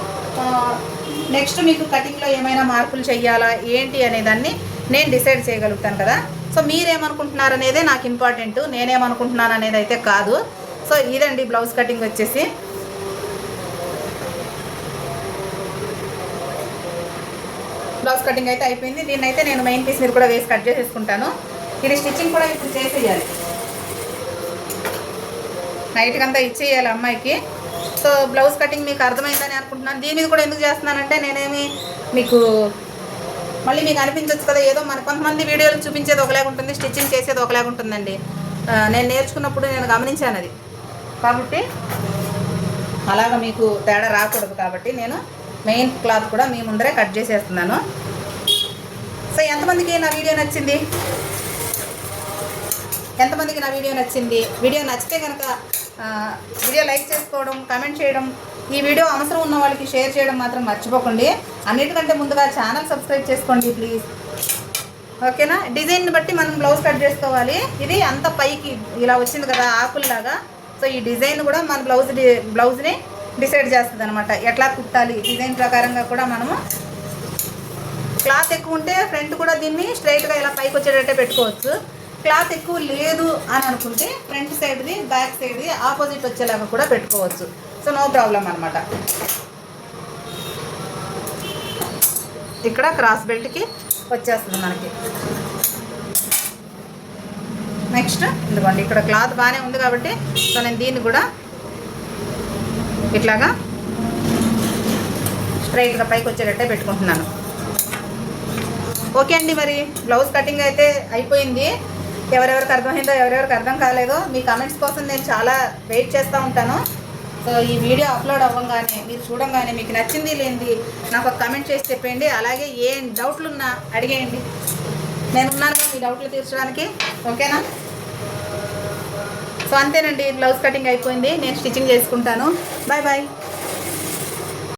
Speaker 1: నెక్స్ట్ మీకు కటింగ్లో ఏమైనా మార్పులు చేయాలా ఏంటి అనేదాన్ని నేను డిసైడ్ చేయగలుగుతాను కదా. సో మీరేమనుకుంటున్నారు అనేదే నాకు ఇంపార్టెంట్, నేనేమనుకుంటున్నాను అనేది అయితే కాదు. సో ఇదండి బ్లౌజ్ కటింగ్ వచ్చేసి. బ్లౌజ్ కటింగ్ అయితే అయిపోయింది. దీన్ని అయితే నేను మెయిన్ పీస్ మీరు కూడా వేసి కట్ చేసేసుకుంటాను. ఇది స్టిచ్చింగ్ కూడా ఇప్పుడు చేసేయాలి, నైట్కి అంతా ఇచ్చేయాలి అమ్మాయికి. సో బ్లౌజ్ కటింగ్ మీకు అర్థమైందని అనుకుంటున్నాను. దీని మీద కూడా ఎందుకు చేస్తున్నానంటే నేనేమి మీకు మళ్ళీ మీకు అనిపించవచ్చు కదా, ఏదో మన కొంతమంది వీడియోలు చూపించేది ఒకలాగా ఉంటుంది, స్టిచ్చింగ్ చేసేది ఒకలాగా ఉంటుందండి. నేను నేర్చుకున్నప్పుడు నేను గమనించాను అది. కాబట్టి అలాగ మీకు తేడా రాకూడదు కాబట్టి నేను మెయిన్ క్లాత్ కూడా మీ ముందరే కట్ చేసేస్తున్నాను. సో ఎంతమందికి నా వీడియో నచ్చింది? వీడియో నచ్చితే కనుక వీడియో లైక్ చేసుకోవడం, కామెంట్ చేయడం, ఈ వీడియో అవసరం ఉన్న వాళ్ళకి షేర్ చేయడం మాత్రం మర్చిపోకండి. అన్నిటికంటే ముందుగా ఛానల్ సబ్స్క్రైబ్ చేసుకోండి ప్లీజ్. ఓకేనా? డిజైన్ని బట్టి మనం బ్లౌజ్ కట్ చేసుకోవాలి. ఇది అంత పైకి ఇలా వచ్చింది కదా ఆకుల్లాగా. సో ఈ డిజైన్ కూడా మన బ్లౌజ్ని డిసైడ్ చేస్తుంది అనమాట, ఎట్లా కుట్టాలి. డిజైన్ ప్రకారంగా కూడా మనము క్లాత్ ఎక్కువ ఉంటే ఫ్రంట్ కూడా దీన్ని స్ట్రైట్గా ఇలా పైకి వచ్చేటట్టే పెట్టుకోవచ్చు. క్లాత్ ఎక్కువ లేదు అని అనుకుంటే ఫ్రంట్ సైడ్ది బ్యాక్ సైడ్ది ఆపోజిట్ వచ్చేలాగా కూడా పెట్టుకోవచ్చు. సో నో ప్రాబ్లం అనమాట. ఇక్కడ క్రాస్ బెల్ట్కి వచ్చేస్తుంది మనకి. నెక్స్ట్ ఇదిగోండి, ఇక్కడ క్లాత్ బాగానే ఉంది కాబట్టి సో నేను దీన్ని కూడా ఇట్లాగా స్ట్రైట్గా పైకి వచ్చేటట్టే పెట్టుకుంటున్నాను. ఓకే అండి, మరి బ్లౌజ్ కటింగ్ అయితే అయిపోయింది. ఎవరెవరికి అర్థమైందో ఎవరెవరికి అర్థం కాలేదో మీ కమెంట్స్ కోసం నేను చాలా వెయిట్ చేస్తూ ఉంటాను. సో ఈ వీడియో అప్లోడ్ అవ్వగానే మీరు చూడంగానే మీకు నచ్చింది లేనిది నాకు ఒక కమెంట్ చేసి చెప్పండి. అలాగే ఏం డౌట్లు ఉన్నా అడిగేయండి, నేనున్నాను మీ డౌట్లు తీర్చడానికి. ఓకేనా? సో అంతేనండి, బ్లౌజ్ కటింగ్ అయిపోయింది. నేను స్టిచ్చింగ్ చేసుకుంటాను. Bye bye.